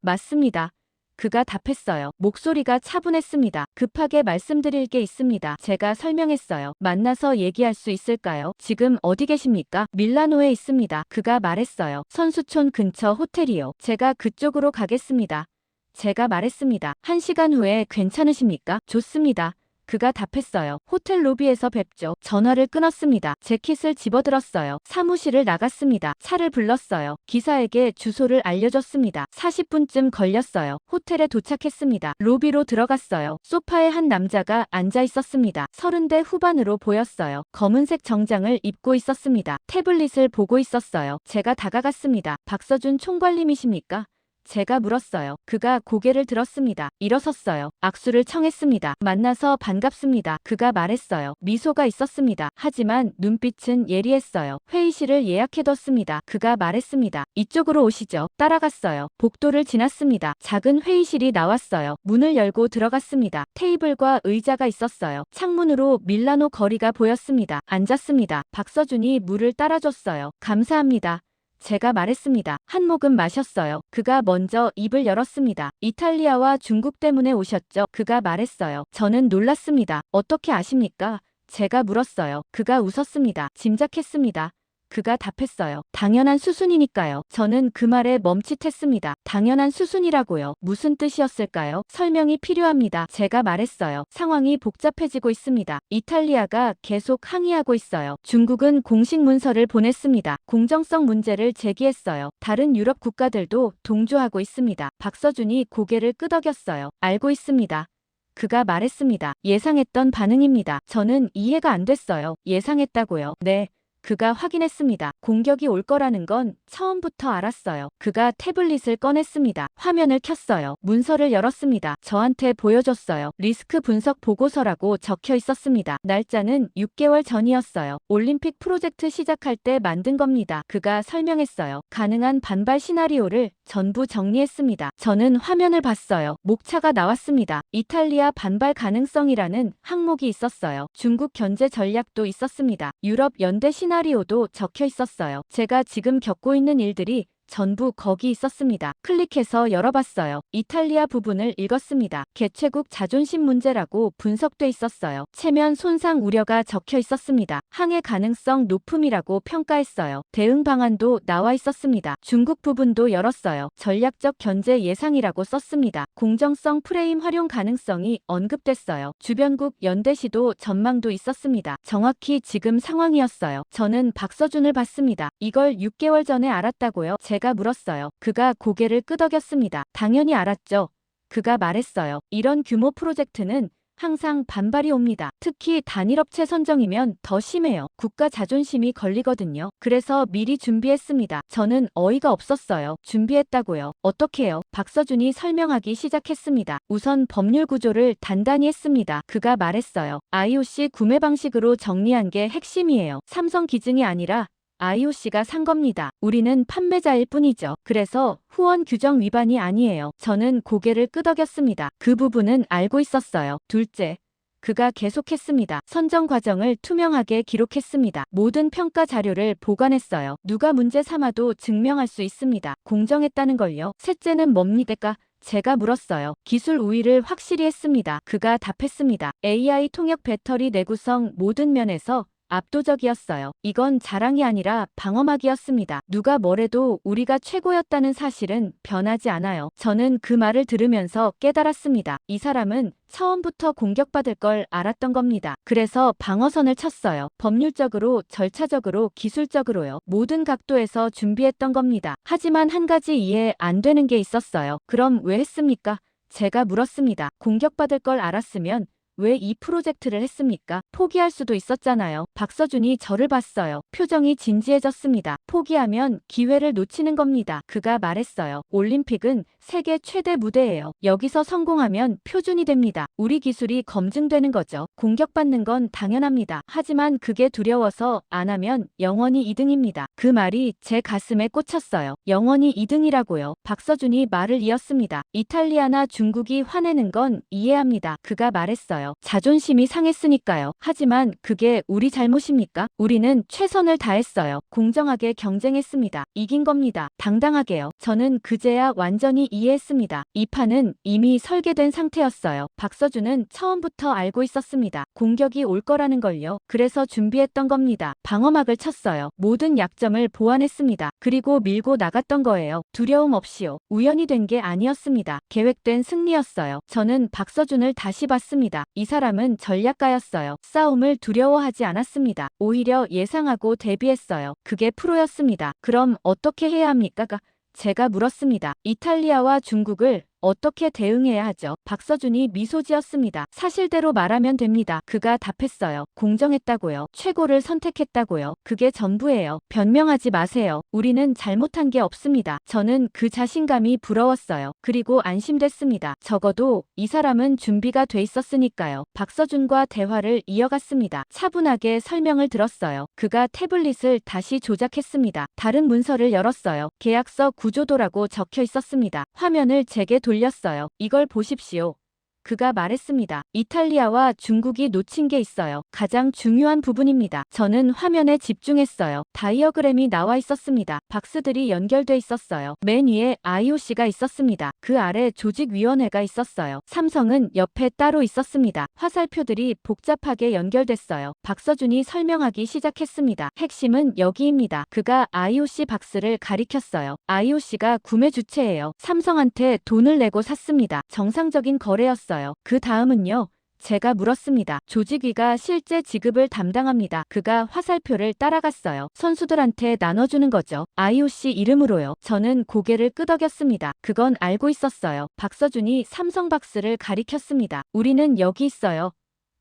[SPEAKER 1] 맞습니다. 그가 답했어요. 목소리가 차분했습니다. 급하게 말씀드릴 게 있습니다. 제가 설명했어요. 만나서 얘기할 수 있을까요? 지금 어디 계십니까? 밀라노에 있습니다. 그가 말했어요. 선수촌 근처 호텔이요. 제가 그쪽으로 가겠습니다. 제가 말했습니다. 1시간 후에 괜찮으십니까? 좋습니다. 그가 답했어요. 호텔 로비에서 뵙죠. 전화를 끊었습니다. 재킷을 집어들었어요. 사무실을 나갔습니다. 차를 불렀어요. 기사에게 주소를 알려줬습니다. 40분쯤 걸렸어요. 호텔에 도착했습니다. 로비로 들어갔어요. 소파에 한 남자가 앉아 있었습니다. 30대 후반으로 보였어요. 검은색 정장을 입고 있었습니다. 태블릿을 보고 있었어요. 제가 다가갔습니다. 박서준 총괄님이십니까? 제가 물었어요. 그가 고개를 들었습니다. 일어섰어요. 악수를 청했습니다. 만나서 반갑습니다. 그가 말했어요. 미소가 있었습니다. 하지만 눈빛은 예리했어요. 회의실을 예약해뒀습니다. 그가 말했습니다. 이쪽으로 오시죠. 따라갔어요. 복도를 지났습니다. 작은 회의실이 나왔어요. 문을 열고 들어갔습니다. 테이블과 의자가 있었어요. 창문으로 밀라노 거리가 보였습니다. 앉았습니다. 박서준이 물을 따라줬어요. 감사합니다. 제가 말했습니다. 한 모금 마셨어요. 그가 먼저 입을 열었습니다. 이탈리아와 중국 때문에 오셨죠? 그가 말했어요. 저는 놀랐습니다. 어떻게 아십니까? 제가 물었어요. 그가 웃었습니다. 짐작했습니다. 그가 답했어요. 당연한 수순이니까요. 저는 그 말에 멈칫했습니다. 당연한 수순이라고요. 무슨 뜻이었을까요? 설명이 필요합니다. 제가 말했어요. 상황이 복잡해지고 있습니다. 이탈리아가 계속 항의하고 있어요. 중국은 공식 문서를 보냈습니다. 공정성 문제를 제기했어요. 다른 유럽 국가들도 동조하고 있습니다. 박서준이 고개를 끄덕였어요. 알고 있습니다. 그가 말했습니다. 예상했던 반응입니다. 저는 이해가 안 됐어요. 예상했다고요? 네. 그가 확인했습니다. 공격이 올 거라는 건 처음부터 알았어요. 그가 태블릿을 꺼냈습니다. 화면을 켰어요. 문서를 열었습니다. 저한테 보여줬어요. 리스크 분석 보고서라고 적혀 있었습니다. 날짜는 6개월 전이었어요. 올림픽 프로젝트 시작할 때 만든 겁니다. 그가 설명했어요. 가능한 반발 시나리오를 전부 정리했습니다. 저는 화면을 봤어요. 목차가 나왔습니다. 이탈리아 반발 가능성이라는 항목이 있었어요. 중국 견제 전략도 있었습니다. 유럽 연대 시나리오도 적혀 있었어요. 제가 지금 겪고 있는 일들이 전부 거기 있었습니다. 클릭해서 열어봤어요. 이탈리아 부분을 읽었습니다. 개최국 자존심 문제라고 분석돼 있었어요. 체면 손상 우려가 적혀 있었습니다. 항해 가능성 높음이라고 평가했어요. 대응 방안도 나와 있었습니다. 중국 부분도 열었어요. 전략적 견제 예상이라고 썼습니다. 공정성 프레임 활용 가능성이 언급됐어요. 주변국 연대시도 전망도 있었습니다. 정확히 지금 상황이었어요. 저는 박서준을 봤습니다. 이걸 6개월 전에 알았다고요? 제가 물었어요. 그가 고개를 끄덕였습니다. 당연히 알았죠. 그가 말했어요. 이런 규모 프로젝트는 항상 반발이 옵니다. 특히 단일업체 선정이면 더 심해요. 국가 자존심이 걸리거든요. 그래서 미리 준비했습니다. 저는 어이가 없었어요. 준비했다고요? 어떻게요? 박서준이 설명하기 시작했습니다. 우선 법률 구조를 단단히 했습니다. 그가 말했어요. IOC 구매 방식으로 정리한 게 핵심이에요. 삼성 기증이 아니라 IOC가 산 겁니다. 우리는 판매자일 뿐이죠. 그래서 후원 규정 위반이 아니에요. 저는 고개를 끄덕였습니다. 그 부분은 알고 있었어요. 둘째. 그가 계속했습니다. 선정 과정을 투명하게 기록했습니다. 모든 평가 자료를 보관했어요. 누가 문제 삼아도 증명할 수 있습니다. 공정했다는 걸요. 셋째는 뭡니까? 제가 물었어요. 기술 우위를 확실히 했습니다. 그가 답했습니다. AI 통역 배터리 내구성 모든 면에서 압도적이었어요. 이건 자랑이 아니라 방어막이었습니다. 누가 뭐래도 우리가 최고였다는 사실은 변하지 않아요. 저는 그 말을 들으면서 깨달았습니다. 이 사람은 처음부터 공격받을 걸 알았던 겁니다. 그래서 방어선을 쳤어요. 법률적으로, 절차적으로, 기술적으로요. 모든 각도에서 준비했던 겁니다. 하지만 한 가지 이해 안 되는 게 있었어요. 그럼 왜 했습니까? 제가 물었습니다. 공격받을 걸 알았으면 왜 이 프로젝트를 했습니까? 포기할 수도 있었잖아요. 박서준이 저를 봤어요. 표정이 진지해졌습니다. 포기하면 기회를 놓치는 겁니다. 그가 말했어요. 올림픽은 세계 최대 무대예요. 여기서 성공하면 표준이 됩니다. 우리 기술이 검증되는 거죠. 공격받는 건 당연합니다. 하지만 그게 두려워서 안 하면 영원히 2등입니다. 그 말이 제 가슴에 꽂혔어요. 영원히 2등이라고요. 박서준이 말을 이었습니다. 이탈리아나 중국이 화내는 건 이해합니다. 그가 말했어요. 자존심이 상했으니까요. 하지만 그게 우리 잘못입니까? 우리는 최선을 다했어요. 공정하게 경쟁했습니다. 이긴 겁니다. 당당하게요. 저는 그제야 완전히 이해했습니다. 이 판은 이미 설계된 상태였어요. 박서준은 처음부터 알고 있었습니다. 공격이 올 거라는 걸요. 그래서 준비했던 겁니다. 방어막을 쳤어요. 모든 약점을 보완했습니다. 그리고 밀고 나갔던 거예요. 두려움 없이요. 우연이 된 게 아니었습니다. 계획된 승리였어요. 저는 박서준을 다시 봤습니다. 이 사람은 전략가였어요. 싸움을 두려워하지 않았습니다. 오히려 예상하고 대비했어요. 그게 프로였습니다. 그럼 어떻게 해야 합니까? 제가 물었습니다. 이탈리아와 중국을 어떻게 대응해야 하죠? 박서준이 미소 지었습니다. 사실대로 말하면 됩니다. 그가 답했어요. 공정했다고요. 최고를 선택했다고요. 그게 전부예요. 변명하지 마세요. 우리는 잘못한 게 없습니다. 저는 그 자신감이 부러웠어요. 그리고 안심됐습니다. 적어도 이 사람은 준비가 돼 있었으니까요. 박서준과 대화를 이어갔습니다. 차분하게 설명을 들었어요. 그가 태블릿을 다시 조작했습니다. 다른 문서를 열었어요. 계약서 구조도라고 적혀 있었습니다. 화면을 제게 돌렸어요. 이걸 보십시오. 그가 말했습니다. 이탈리아와 중국이 놓친 게 있어요. 가장 중요한 부분입니다. 저는 화면에 집중했어요. 다이어그램이 나와 있었습니다. 박스들이 연결돼 있었어요. 맨 위에 IOC가 있었습니다. 그 아래 조직위원회가 있었어요. 삼성은 옆에 따로 있었습니다. 화살표들이 복잡하게 연결됐어요. 박서준이 설명하기 시작했습니다. 핵심은 여기입니다. 그가 IOC 박스를 가리켰어요. IOC가 구매 주체예요. 삼성한테 돈을 내고 샀습니다. 정상적인 거래였어요. 그 다음은요. 제가 물었습니다. 조직위가 실제 지급을 담당합니다. 그가 화살표를 따라갔어요. 선수들한테 나눠주는 거죠. IOC 이름으로요. 저는 고개를 끄덕였습니다. 그건 알고 있었어요. 박서준이 삼성박스를 가리켰습니다. 우리는 여기 있어요.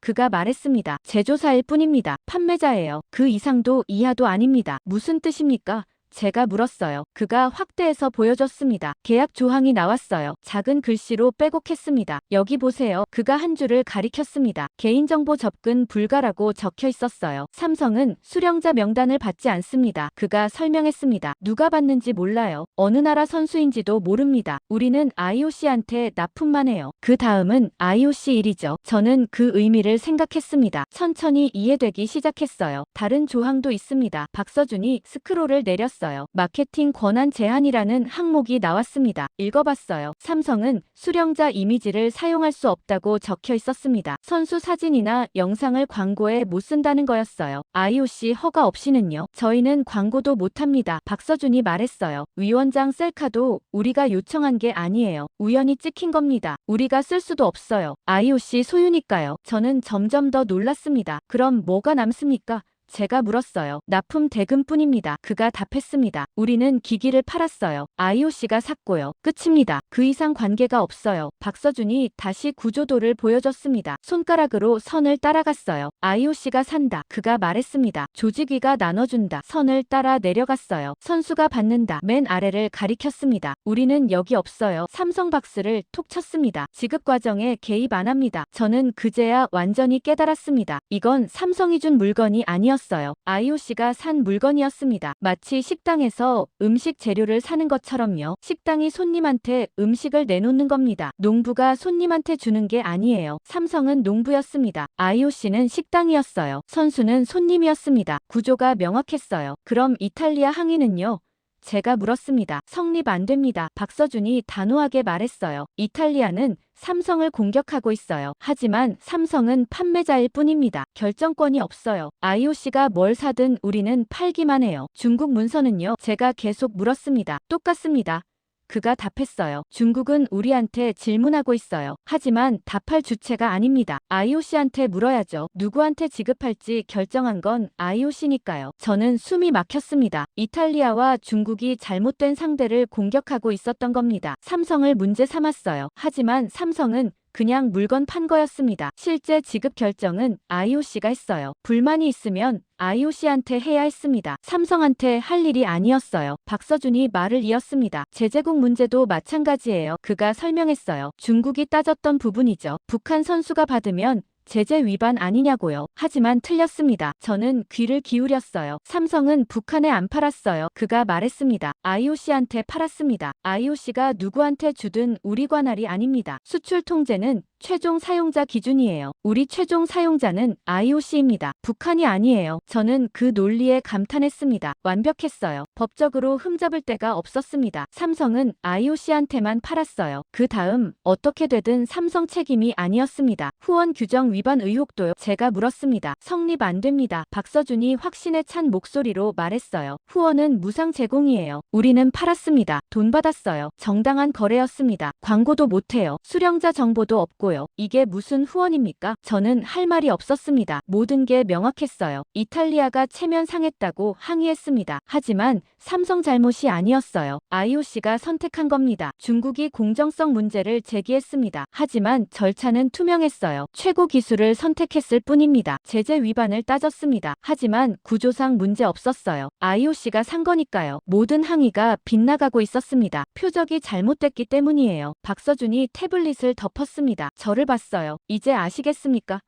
[SPEAKER 1] 그가 말했습니다. 제조사일 뿐입니다. 판매자예요. 그 이상도 이하도 아닙니다. 무슨 뜻입니까? 제가 물었어요. 그가 확대해서 보여줬습니다. 계약 조항이 나왔어요. 작은 글씨로 빼곡했습니다. 여기 보세요. 그가 한 줄을 가리켰습니다. 개인정보 접근 불가라고 적혀 있었어요. 삼성은 수령자 명단을 받지 않습니다. 그가 설명했습니다. 누가 받는지 몰라요. 어느 나라 선수인지도 모릅니다. 우리는 IOC한테 납품만 해요. 그 다음은 IOC 일이죠. 저는 그 의미를 생각했습니다. 천천히 이해되기 시작했어요. 다른 조항도 있습니다. 박서준이 스크롤을 내렸어요. 마케팅 권한 제한이라는 항목이 나왔습니다. 읽어봤어요. 삼성은 수령자 이미지를 사용할 수 없다고 적혀 있었습니다. 선수 사진이나 영상을 광고에 못 쓴다는 거였어요. IOC 허가 없이는요. 저희는 광고도 못합니다. 박서준이 말했어요. 위원장 셀카도 우리가 요청한 게 아니에요. 우연히 찍힌 겁니다. 우리가 쓸 수도 없어요. IOC 소유니까요. 저는 점점 더 놀랐습니다. 그럼 뭐가 남습니까? 제가 물었어요. 납품 대금뿐입니다. 그가 답했습니다. 우리는 기기를 팔았어요. IOC가 샀고요. 끝입니다. 그 이상 관계가 없어요. 박서준이 다시 구조도를 보여줬습니다. 손가락으로 선을 따라갔어요. IOC가 산다. 그가 말했습니다. 조직위가 나눠준다. 선을 따라 내려갔어요. 선수가 받는다. 맨 아래를 가리켰습니다. 우리는 여기 없어요. 삼성박스를 톡 쳤습니다. 지급 과정에 개입 안 합니다. 저는 그제야 완전히 깨달았습니다. 이건 삼성이 준 물건이 아니었어요. IOC가 산 물건이었습니다. 마치 식당에서 음식 재료를 사는 것처럼요. 식당이 손님한테 음식을 내놓는 겁니다. 농부가 손님한테 주는 게 아니에요. 삼성은 농부였습니다. IOC는 식당이었어요. 선수는 손님이었습니다. 구조가 명확했어요. 그럼 이탈리아 항의는요? 제가 물었습니다. 성립 안 됩니다. 박서준이 단호하게 말했어요. 이탈리아는 삼성을 공격하고 있어요. 하지만 삼성은 판매자일 뿐입니다. 결정권이 없어요. IOC가 뭘 사든 우리는 팔기만 해요. 중국 문서는요? 제가 계속 물었습니다. 똑같습니다. 그가 답했어요. 중국은 우리한테 질문하고 있어요. 하지만 답할 주체가 아닙니다. IOC한테 물어야죠. 누구한테 지급할지 결정한 건 IOC니까요. 저는 숨이 막혔습니다. 이탈리아와 중국이 잘못된 상대를 공격하고 있었던 겁니다. 삼성을 문제 삼았어요. 하지만 삼성은 그냥 물건 판 거였습니다. 실제 지급 결정은 IOC가 했어요. 불만이 있으면 IOC한테 해야 했습니다. 삼성한테 할 일이 아니었어요. 박서준이 말을 이었습니다. 제재국 문제도 마찬가지예요. 그가 설명했어요. 중국이 따졌던 부분이죠. 북한 선수가 받으면 제재 위반 아니냐고요. 하지만 틀렸습니다. 저는 귀를 기울였어요. 삼성은 북한에 안 팔았어요. 그가 말했습니다. IOC한테 팔았습니다. IOC가 누구한테 주든 우리 관할이 아닙니다. 수출 통제는 최종 사용자 기준이에요. 우리 최종 사용자는 IOC입니다. 북한이 아니에요. 저는 그 논리에 감탄했습니다. 완벽했어요. 법적으로 흠잡을 데가 없었습니다. 삼성은 IOC한테만 팔았어요. 그 다음 어떻게 되든 삼성 책임이 아니었습니다. 후원 규정 위반 의혹도요. 제가 물었습니다. 성립 안 됩니다. 박서준이 확신에 찬 목소리로 말했어요. 후원은 무상 제공이에요. 우리는 팔았습니다. 돈 받았어요. 정당한 거래였습니다. 광고도 못해요. 수령자 정보도 없고 이게 무슨 후원입니까? 저는 할 말이 없었습니다. 모든 게 명확했어요. 이탈리아가 체면 상했다고 항의했습니다. 하지만 삼성 잘못이 아니었어요. IOC가 선택한 겁니다. 중국이 공정성 문제를 제기했습니다. 하지만 절차는 투명했어요. 최고 기술을 선택했을 뿐입니다. 제재 위반을 따졌습니다. 하지만 구조상 문제 없었어요. IOC가 산 거니까요. 모든 항의가 빗나가고 있었습니다. 표적이 잘못됐기 때문이에요. 박서준이 태블릿을 덮었습니다. 저를 봤어요. 이제 아시겠습니까?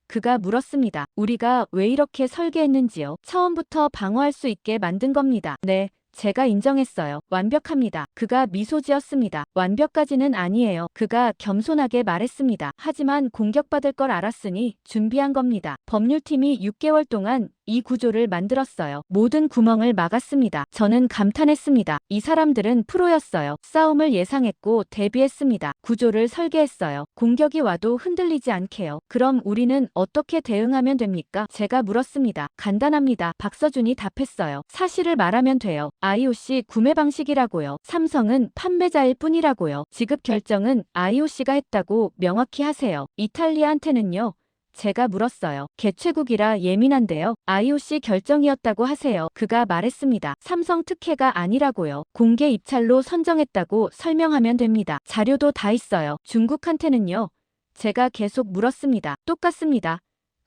[SPEAKER 1] 그가 물었습니다. 우리가 왜 이렇게 설계했는지요? 처음부터 방어할 수 있게 만든 겁니다. 네. 제가 인정했어요. 완벽합니다. 그가 미소 지었습니다. 완벽까지는 아니에요. 그가 겸손하게 말했습니다. 하지만 공격받을 걸 알았으니 준비한 겁니다. 법률팀이 6개월 동안 이 구조를 만들었어요. 모든 구멍을 막았습니다. 저는 감탄했습니다. 이 사람들은 프로였어요. 싸움을 예상했고 대비했습니다. 구조를 설계했어요. 공격이 와도 흔들리지 않게요. 그럼 우리는 어떻게 대응하면 됩니까? 제가 물었습니다. 간단합니다. 박서준이 답했어요. 사실을 말하면 돼요. IOC 구매 방식이라고요. 삼성은 판매자일 뿐이라고요. 지급 결정은 IOC가 했다고 명확히 하세요. 이탈리아한테는요? 제가 물었어요. 개최국이라 예민한데요. IOC 결정이었다고 하세요. 그가 말했습니다. 삼성 특혜가 아니라고요. 공개 입찰로 선정했다고 설명하면 됩니다. 자료도 다 있어요. 중국한테는요? 제가 계속 물었습니다. 똑같습니다.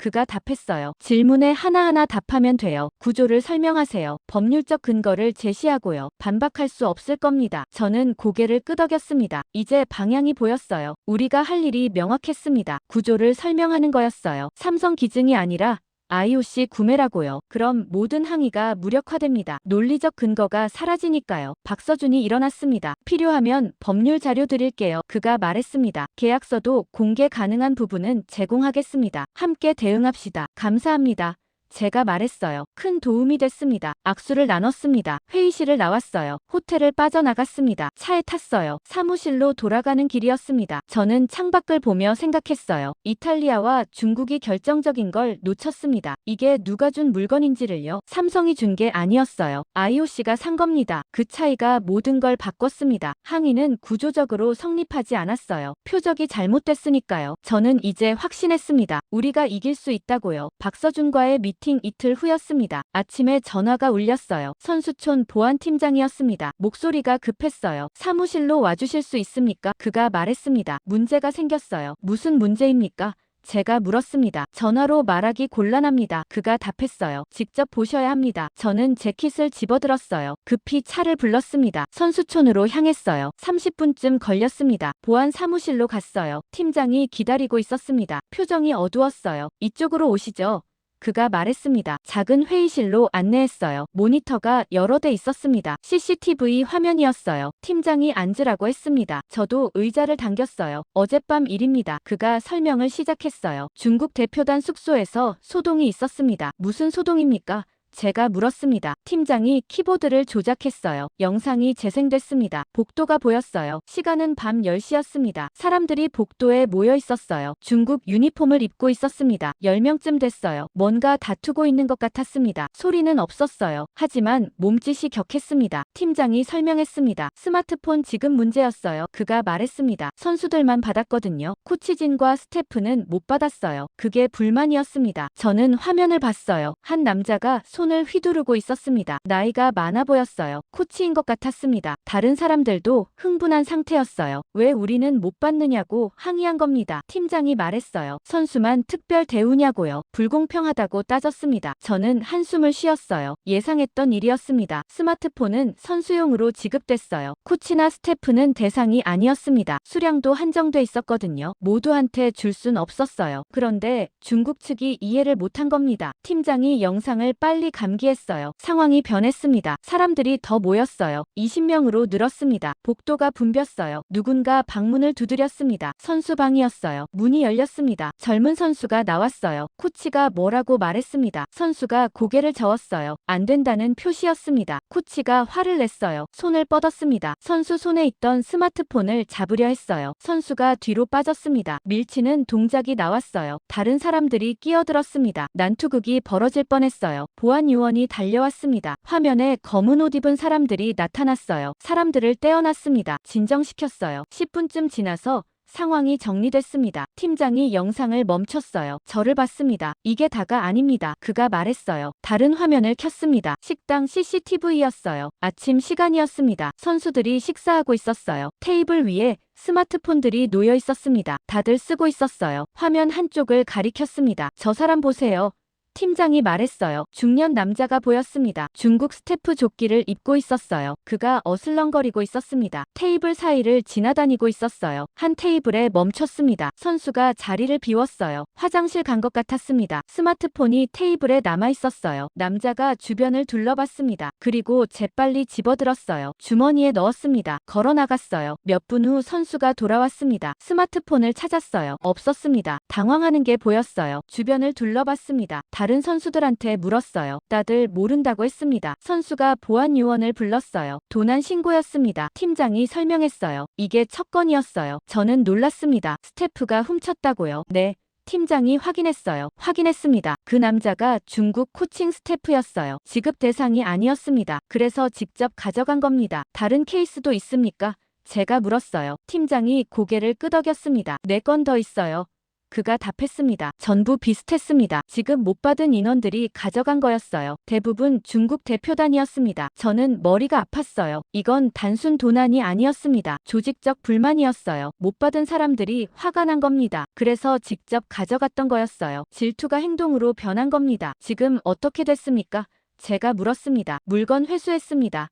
[SPEAKER 1] 그가 답했어요. 질문에 하나하나 답하면 돼요. 구조를 설명하세요. 법률적 근거를 제시하고요. 반박할 수 없을 겁니다. 저는 고개를 끄덕였습니다. 이제 방향이 보였어요. 우리가 할 일이 명확했습니다. 구조를 설명하는 거였어요. 삼성 기증이 아니라 IOC 구매라고요. 그럼 모든 항의가 무력화됩니다. 논리적 근거가 사라지니까요. 박서준이 일어났습니다. 필요하면 법률 자료 드릴게요. 그가 말했습니다. 계약서도 공개 가능한 부분은 제공하겠습니다. 함께 대응합시다. 감사합니다. 제가 말했어요. 큰 도움이 됐습니다. 악수를 나눴습니다. 회의실을 나왔어요. 호텔을 빠져나갔습니다. 차에 탔어요. 사무실로 돌아가는 길이었습니다. 저는 창밖을 보며 생각했어요. 이탈리아와 중국이 결정적인 걸 놓쳤습니다. 이게 누가 준 물건인지를요. 삼성이 준 게 아니었어요. IOC가 산 겁니다. 그 차이가 모든 걸 바꿨습니다. 항의는 구조적으로 성립하지 않았어요. 표적이 잘못됐으니까요. 저는 이제 확신했습니다. 우리가 이길 수 있다고요. 박서준과의 미팅 이틀 후였습니다. 아침에 전화가 울렸어요. 선수촌 보안팀장이었습니다. 목소리가 급했어요. 사무실로 와주실 수 있습니까? 그가 말했습니다. 문제가 생겼어요. 무슨 문제입니까? 제가 물었습니다. 전화로 말하기 곤란합니다. 그가 답했어요. 직접 보셔야 합니다. 저는 재킷을 집어들었어요. 급히 차를 불렀습니다. 선수촌으로 향했어요. 30분쯤 걸렸습니다. 보안 사무실로 갔어요. 팀장이 기다리고 있었습니다. 표정이 어두웠어요. 이쪽으로 오시죠. 그가 말했습니다. 작은 회의실로 안내했어요. 모니터가 여러 대 있었습니다. CCTV 화면이었어요. 팀장이 앉으라고 했습니다. 저도 의자를 당겼어요. 어젯밤 일입니다. 그가 설명을 시작했어요. 중국 대표단 숙소에서 소동이 있었습니다. 무슨 소동입니까? 제가 물었습니다. 팀장이 키보드를 조작했어요. 영상이 재생됐습니다. 복도가 보였어요. 시간은 밤 10시였습니다. 사람들이 복도에 모여 있었어요. 중국 유니폼을 입고 있었습니다. 10명쯤 됐어요. 뭔가 다투고 있는 것 같았습니다. 소리는 없었어요. 하지만 몸짓이 격했습니다. 팀장이 설명했습니다. 스마트폰 지급 문제였어요. 그가 말했습니다. 선수들만 받았거든요. 코치진과 스태프는 못 받았어요. 그게 불만이었습니다. 저는 화면을 봤어요. 한 남자가 손을 휘두르고 있었습니다. 나이가 많아 보였어요. 코치인 것 같았습니다. 다른 사람들도 흥분한 상태였어요. 왜 우리는 못 받느냐고 항의한 겁니다. 팀장이 말했어요. 선수만 특별 대우냐고요. 불공평하다고 따졌습니다. 저는 한숨을 쉬었어요. 예상했던 일이었습니다. 스마트폰은 선수용으로 지급됐어요. 코치나 스태프는 대상이 아니었습니다. 수량도 한정돼 있었거든요. 모두한테 줄 순 없었어요. 그런데 중국 측이 이해를 못한 겁니다. 팀장이 영상을 빨리 감기했어요. 상황이 변했습니다. 사람들이 더 모였어요. 20명으로 늘었습니다. 복도가 붐볐어요. 누군가 방문을 두드렸습니다. 선수방이었어요. 문이 열렸습니다. 젊은 선수가 나왔어요. 코치가 뭐라고 말했습니다. 선수가 고개를 저었어요. 안 된다는 표시였습니다. 코치가 화를 냈어요. 손을 뻗었습니다. 선수 손에 있던 스마트폰을 잡으려 했어요. 선수가 뒤로 빠졌습니다. 밀치는 동작이 나왔어요. 다른 사람들이 끼어들었습니다. 난투극이 벌어질 뻔했어요. 보안 요원이 달려왔습니다. 화면에 검은 옷 입은 사람들이 나타났어요. 사람들을 떼어놨습니다. 진정시켰어요. 10분쯤 지나서 상황이 정리됐습니다. 팀장이 영상을 멈췄어요. 저를 봤습니다. 이게 다가 아닙니다. 그가 말했어요. 다른 화면을 켰습니다. 식당 CCTV였어요. 아침 시간이었습니다. 선수들이 식사하고 있었어요. 테이블 위에 스마트폰들이 놓여 있었습니다. 다들 쓰고 있었어요. 화면 한쪽을 가리켰습니다. 저 사람 보세요. 팀장이 말했어요. 중년 남자가 보였습니다. 중국 스태프 조끼를 입고 있었어요. 그가 어슬렁거리고 있었습니다. 테이블 사이를 지나다니고 있었어요. 한 테이블에 멈췄습니다. 선수가 자리를 비웠어요. 화장실 간 것 같았습니다. 스마트폰이 테이블에 남아 있었어요. 남자가 주변을 둘러봤습니다. 그리고 재빨리 집어들었어요. 주머니에 넣었습니다. 걸어 나갔어요. 몇 분 후 선수가 돌아왔습니다. 스마트폰을 찾았어요. 없었습니다. 당황하는 게 보였어요. 주변을 둘러봤습니다. 다른 선수들한테 물었어요. 다들 모른다고 했습니다. 선수가 보안 요원을 불렀어요. 도난 신고였습니다. 팀장이 설명했어요. 이게 첫 건이었어요. 저는 놀랐습니다. 스태프가 훔쳤다고요? 네. 팀장이 확인했어요. 확인했습니다. 그 남자가 중국 코칭 스태프였어요. 지급 대상이 아니었습니다. 그래서 직접 가져간 겁니다. 다른 케이스도 있습니까? 제가 물었어요. 팀장이 고개를 끄덕였습니다. 4건 더 있어요. 그가 답했습니다. 전부 비슷했습니다. 지급 못 받은 인원들이 가져간 거였어요. 대부분 중국 대표단이었습니다. 저는 머리가 아팠어요. 이건 단순 도난이 아니었습니다. 조직적 불만이었어요. 못 받은 사람들이 화가 난 겁니다. 그래서 직접 가져갔던 거였어요. 질투가 행동으로 변한 겁니다. 지금 어떻게 됐습니까? 제가 물었습니다. 물건 회수했습니다.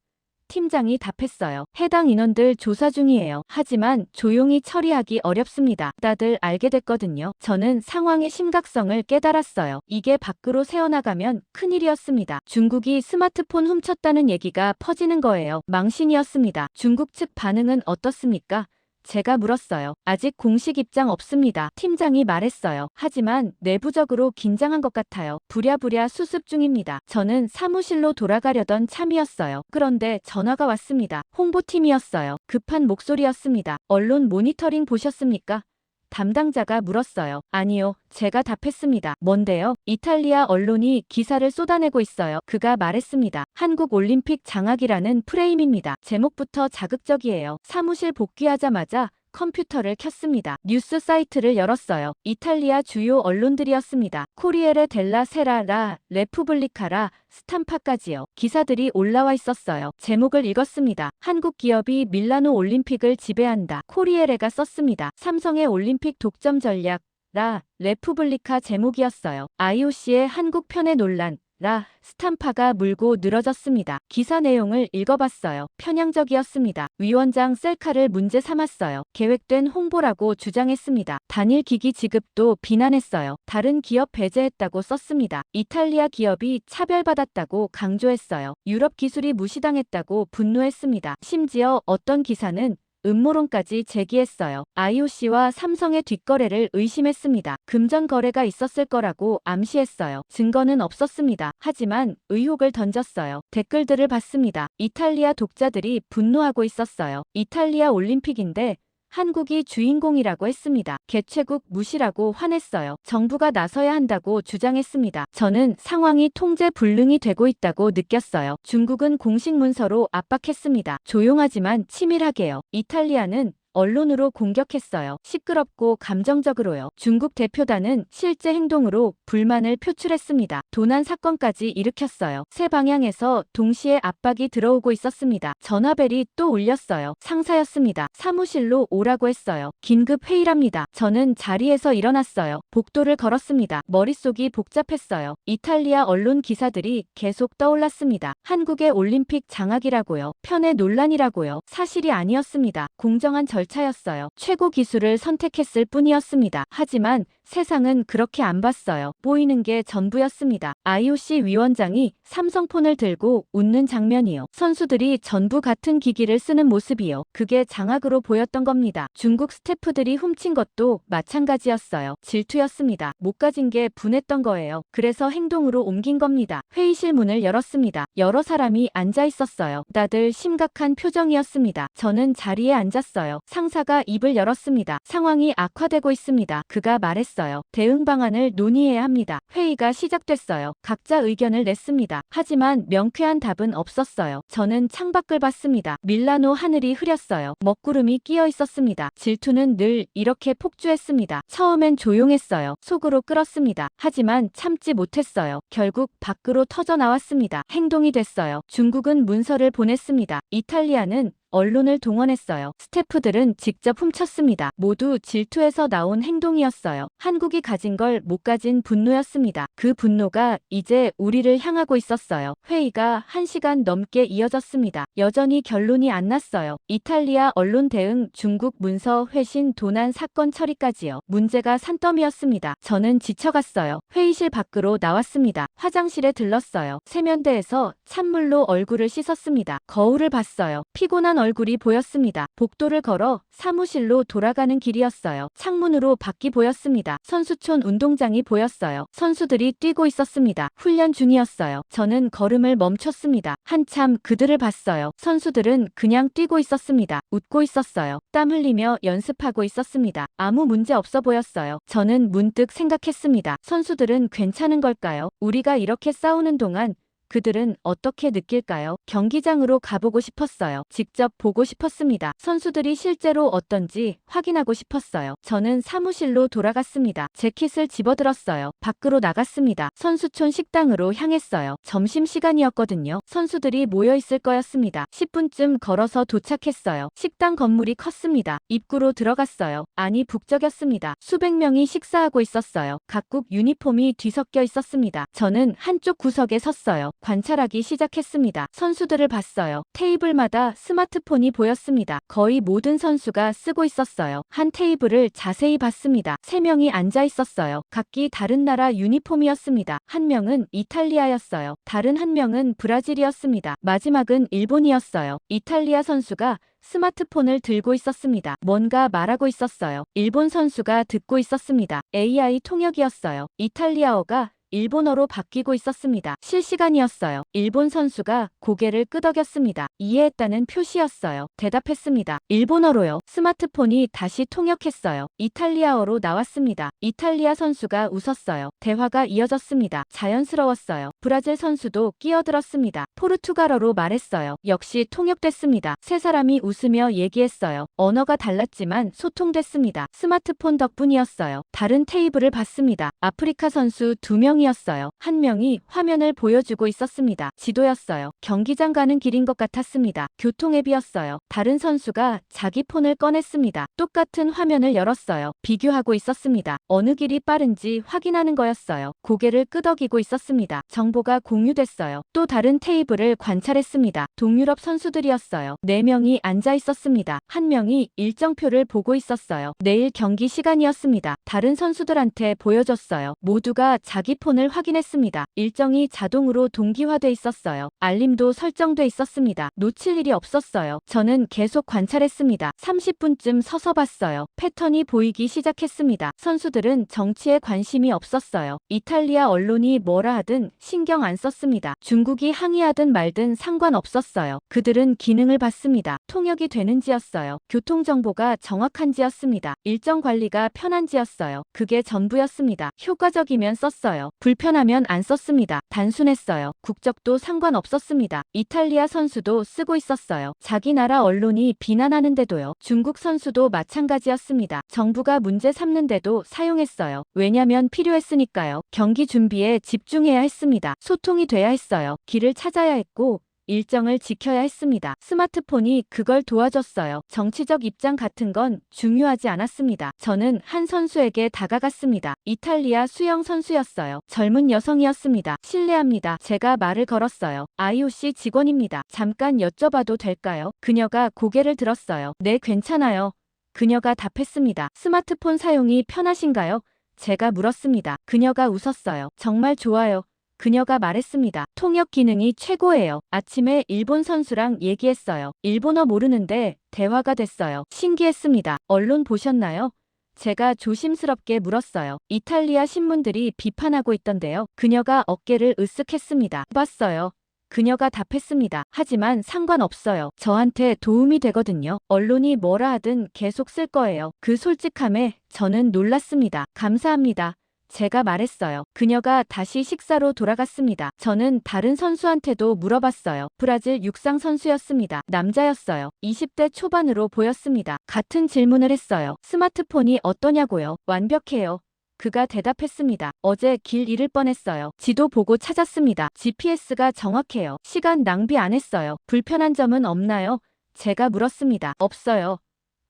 [SPEAKER 1] 팀장이 답했어요. 해당 인원들 조사 중이에요. 하지만 조용히 처리하기 어렵습니다. 다들 알게 됐거든요. 저는 상황의 심각성을 깨달았어요. 이게 밖으로 새어나가면 큰일이었습니다. 중국이 스마트폰 훔쳤다는 얘기가 퍼지는 거예요. 망신이었습니다. 중국 측 반응은 어떻습니까? 제가 물었어요. 아직 공식 입장 없습니다. 팀장이 말했어요. 하지만 내부적으로 긴장한 것 같아요. 부랴부랴 수습 중입니다. 저는 사무실로 돌아가려던 참이었어요. 그런데 전화가 왔습니다. 홍보팀이었어요. 급한 목소리였습니다. 언론 모니터링 보셨습니까? 담당자가 물었어요. 아니요. 제가 답했습니다. 뭔데요? 이탈리아 언론이 기사를 쏟아내고 있어요. 그가 말했습니다. 한국 올림픽 장악이라는 프레임입니다. 제목부터 자극적이에요. 사무실 복귀하자마자 컴퓨터를 켰습니다. 뉴스 사이트를 열었어요. 이탈리아 주요 언론들이었습니다. 코리에레 델라 세라 라 레푸블리카라 스탐파까지요. 기사들이 올라와 있었어요. 제목을 읽었습니다. 한국 기업이 밀라노 올림픽을 지배한다. 코리에레가 썼습니다. 삼성의 올림픽 독점 전략 라 레푸블리카 제목이었어요. IOC의 한국 편의 논란 라 스탐파가 물고 늘어졌습니다. 기사 내용을 읽어봤어요. 편향적이었습니다. 위원장 셀카를 문제 삼았어요. 계획된 홍보라고 주장했습니다. 단일 기기 지급도 비난했어요. 다른 기업 배제했다고 썼습니다. 이탈리아 기업이 차별받았다고 강조했어요. 유럽 기술이 무시당했다고 분노했습니다. 심지어 어떤 기사는 음모론까지 제기했어요. IOC와 삼성의 뒷거래를 의심했습니다. 금전 거래가 있었을 거라고 암시했어요. 증거는 없었습니다. 하지만 의혹을 던졌어요. 댓글들을 봤습니다. 이탈리아 독자들이 분노하고 있었어요. 이탈리아 올림픽인데 한국이 주인공이라고 했습니다. 개최국 무시라고 화냈어요. 정부가 나서야 한다고 주장했습니다. 저는 상황이 통제 불능이 되고 있다고 느꼈어요. 중국은 공식 문서로 압박했습니다. 조용하지만 치밀하게요. 이탈리아는 언론으로 공격했어요. 시끄럽고 감정적으로요. 중국 대표단은 실제 행동으로 불만을 표출했습니다. 도난 사건까지 일으켰어요. 세 방향에서 동시에 압박이 들어오고 있었습니다. 전화벨이 또 울렸어요. 상사였습니다. 사무실로 오라고 했어요. 긴급 회의랍니다. 저는 자리에서 일어났어요. 복도를 걸었습니다. 머릿속이 복잡했어요. 이탈리아 언론 기사들이 계속 떠올랐습니다. 한국의 올림픽 장악이라고요. 편의 논란이라고요. 사실이 아니었습니다. 공정한 절차였어요. 최고 기술을 선택했을 뿐이었습니다. 하지만 세상은 그렇게 안 봤어요. 보이는 게 전부였습니다. IOC 위원장이 삼성폰을 들고 웃는 장면이요. 선수들이 전부 같은 기기를 쓰는 모습이요. 그게 장악으로 보였던 겁니다. 중국 스태프들이 훔친 것도 마찬가지였어요. 질투였습니다. 못 가진 게 분했던 거예요. 그래서 행동으로 옮긴 겁니다. 회의실 문을 열었습니다. 여러 사람이 앉아 있었어요. 다들 심각한 표정이었습니다. 저는 자리에 앉았어요. 상사가 입을 열었습니다. 상황이 악화되고 있습니다. 그가 말했어요. 대응 방안을 논의해야 합니다. 회의가 시작됐어요. 각자 의견을 냈습니다. 하지만 명쾌한 답은 없었어요. 저는 창밖을 봤습니다. 밀라노 하늘이 흐렸어요. 먹구름이 끼어 있었습니다. 질투는 늘 이렇게 폭주했습니다. 처음엔 조용했어요. 속으로 끓었습니다. 하지만 참지 못했어요. 결국 밖으로 터져 나왔습니다. 행동이 됐어요. 중국은 문서를 보냈습니다. 이탈리아는 언론을 동원했어요. 스태프들은 직접 훔쳤습니다. 모두 질투에서 나온 행동이었어요. 한국이 가진 걸 못 가진 분노였습니다. 그 분노가 이제 우리를 향하고 있었어요. 회의가 1시간 넘게 이어졌습니다. 여전히 결론이 안 났어요. 이탈리아 언론 대응, 중국 문서 회신, 도난 사건 처리까지요. 문제가 산더미였습니다. 저는 지쳐갔어요. 회의실 밖으로 나왔습니다. 화장실에 들렀어요. 세면대에서 찬물로 얼굴을 씻었습니다. 거울을 봤어요. 피곤한 얼굴이 보였습니다. 복도를 걸어 사무실로 돌아가는 길이었어요. 창문으로 밖이 보였습니다. 선수촌 운동장이 보였어요. 선수들이 뛰고 있었습니다. 훈련 중이었어요. 저는 걸음을 멈췄습니다. 한참 그들을 봤어요. 선수들은 그냥 뛰고 있었습니다. 웃고 있었어요. 땀 흘리며 연습하고 있었습니다. 아무 문제 없어 보였어요. 저는 문득 생각했습니다. 선수들은 괜찮은 걸까요? 우리가 이렇게 싸우는 동안 그들은 어떻게 느낄까요? 경기장으로 가보고 싶었어요. 직접 보고 싶었습니다. 선수들이 실제로 어떤지 확인하고 싶었어요. 저는 사무실로 돌아갔습니다. 재킷을 집어들었어요. 밖으로 나갔습니다. 선수촌 식당으로 향했어요. 점심시간이었거든요. 선수들이 모여있을 거였습니다. 10분쯤 걸어서 도착했어요. 식당 건물이 컸습니다. 입구로 들어갔어요. 안이 북적였습니다. 수백 명이 식사하고 있었어요. 각국 유니폼이 뒤섞여 있었습니다. 저는 한쪽 구석에 섰어요. 관찰하기 시작했습니다. 선수들을 봤어요. 테이블마다 스마트폰이 보였습니다. 거의 모든 선수가 쓰고 있었어요. 한 테이블을 자세히 봤습니다. 3명이 앉아 있었어요. 각기 다른 나라 유니폼이었습니다. 한 명은 이탈리아였어요. 다른 한 명은 브라질이었습니다. 마지막은 일본이었어요. 이탈리아 선수가 스마트폰을 들고 있었습니다. 뭔가 말하고 있었어요. 일본 선수가 듣고 있었습니다. AI 통역이었어요. 이탈리아어가 일본어로 바뀌고 있었습니다. 실시간이었어요. 일본 선수가 고개를 끄덕였습니다. 이해했다는 표시였어요. 대답했습니다. 일본어로요. 스마트폰이 다시 통역했어요. 이탈리아어로 나왔습니다. 이탈리아 선수가 웃었어요. 대화가 이어졌습니다. 자연스러웠어요. 브라질 선수도 끼어들었습니다. 포르투갈어로 말했어요. 역시 통역됐습니다. 세 사람이 웃으며 얘기했어요. 언어가 달랐지만 소통됐습니다. 스마트폰 덕분이었어요. 다른 테이블을 봤습니다. 아프리카 선수 2명 이었어요. 한 명이 화면을 보여주고 있었습니다. 지도였어요. 경기장 가는 길인 것 같았습니다. 교통 앱이었어요. 다른 선수가 자기 폰을 꺼냈습니다. 똑같은 화면을 열었어요. 비교하고 있었습니다. 어느 길이 빠른지 확인하는 거였어요. 고개를 끄덕이고 있었습니다. 정보가 공유됐어요. 또 다른 테이블을 관찰했습니다. 동유럽 선수들이었어요. 4명이 앉아 있었습니다. 한 명이 일정표를 보고 있었어요. 내일 경기 시간이었습니다. 다른 선수들한테 보여줬어요. 모두가 자기 폰을 확인했습니다. 일정이 자동으로 동기화돼 있었어요. 알림도 설정돼 있었습니다. 놓칠 일이 없었어요. 저는 계속 관찰했습니다. 30분쯤 서서 봤어요. 패턴이 보이기 시작했습니다. 선수들은 정치에 관심이 없었어요. 이탈리아 언론이 뭐라 하든 신경 안 썼습니다. 중국이 항의하든 말든 상관없었어요. 그들은 기능을 봤습니다. 통역이 되는지였어요. 교통정보가 정확한지였습니다. 일정 관리가 편한지였어요. 그게 전부였습니다. 효과적이면 썼어요. 불편하면 안 썼습니다. 단순했어요. 국적도 상관없었습니다. 이탈리아 선수도 쓰고 있었어요. 자기 나라 언론이 비난하는데도요. 중국 선수도 마찬가지였습니다. 정부가 문제 삼는데도 사용했어요. 왜냐면 필요했으니까요. 경기 준비에 집중해야 했습니다. 소통이 돼야 했어요. 길을 찾아야 했고 일정을 지켜야 했습니다. 스마트폰이 그걸 도와줬어요. 정치적 입장 같은 건 중요하지 않았습니다. 저는 한 선수에게 다가갔습니다. 이탈리아 수영 선수였어요. 젊은 여성이었습니다. 실례합니다. 제가 말을 걸었어요. IOC 직원입니다. 잠깐 여쭤봐도 될까요? 그녀가 고개를 들었어요. 네, 괜찮아요. 그녀가 답했습니다. 스마트폰 사용이 편하신가요? 제가 물었습니다. 그녀가 웃었어요. 정말 좋아요. 그녀가 말했습니다. 통역 기능이 최고예요. 아침에 일본 선수랑 얘기했어요. 일본어 모르는데 대화가 됐어요. 신기했습니다. 언론 보셨나요? 제가 조심스럽게 물었어요. 이탈리아 신문들이 비판하고 있던데요. 그녀가 어깨를 으쓱했습니다. 봤어요. 그녀가 답했습니다. 하지만 상관없어요. 저한테 도움이 되거든요. 언론이 뭐라 하든 계속 쓸 거예요. 그 솔직함에 저는 놀랐습니다. 감사합니다. 제가 말했어요. 그녀가 다시 식사로 돌아갔습니다. 저는 다른 선수한테도 물어봤어요. 브라질 육상 선수였습니다. 남자였어요. 20대 초반으로 보였습니다. 같은 질문을 했어요. 스마트폰이 어떠냐고요? 완벽해요. 그가 대답했습니다. 어제 길 잃을 뻔했어요. 지도 보고 찾았습니다. GPS가 정확해요. 시간 낭비 안 했어요. 불편한 점은 없나요? 제가 물었습니다. 없어요.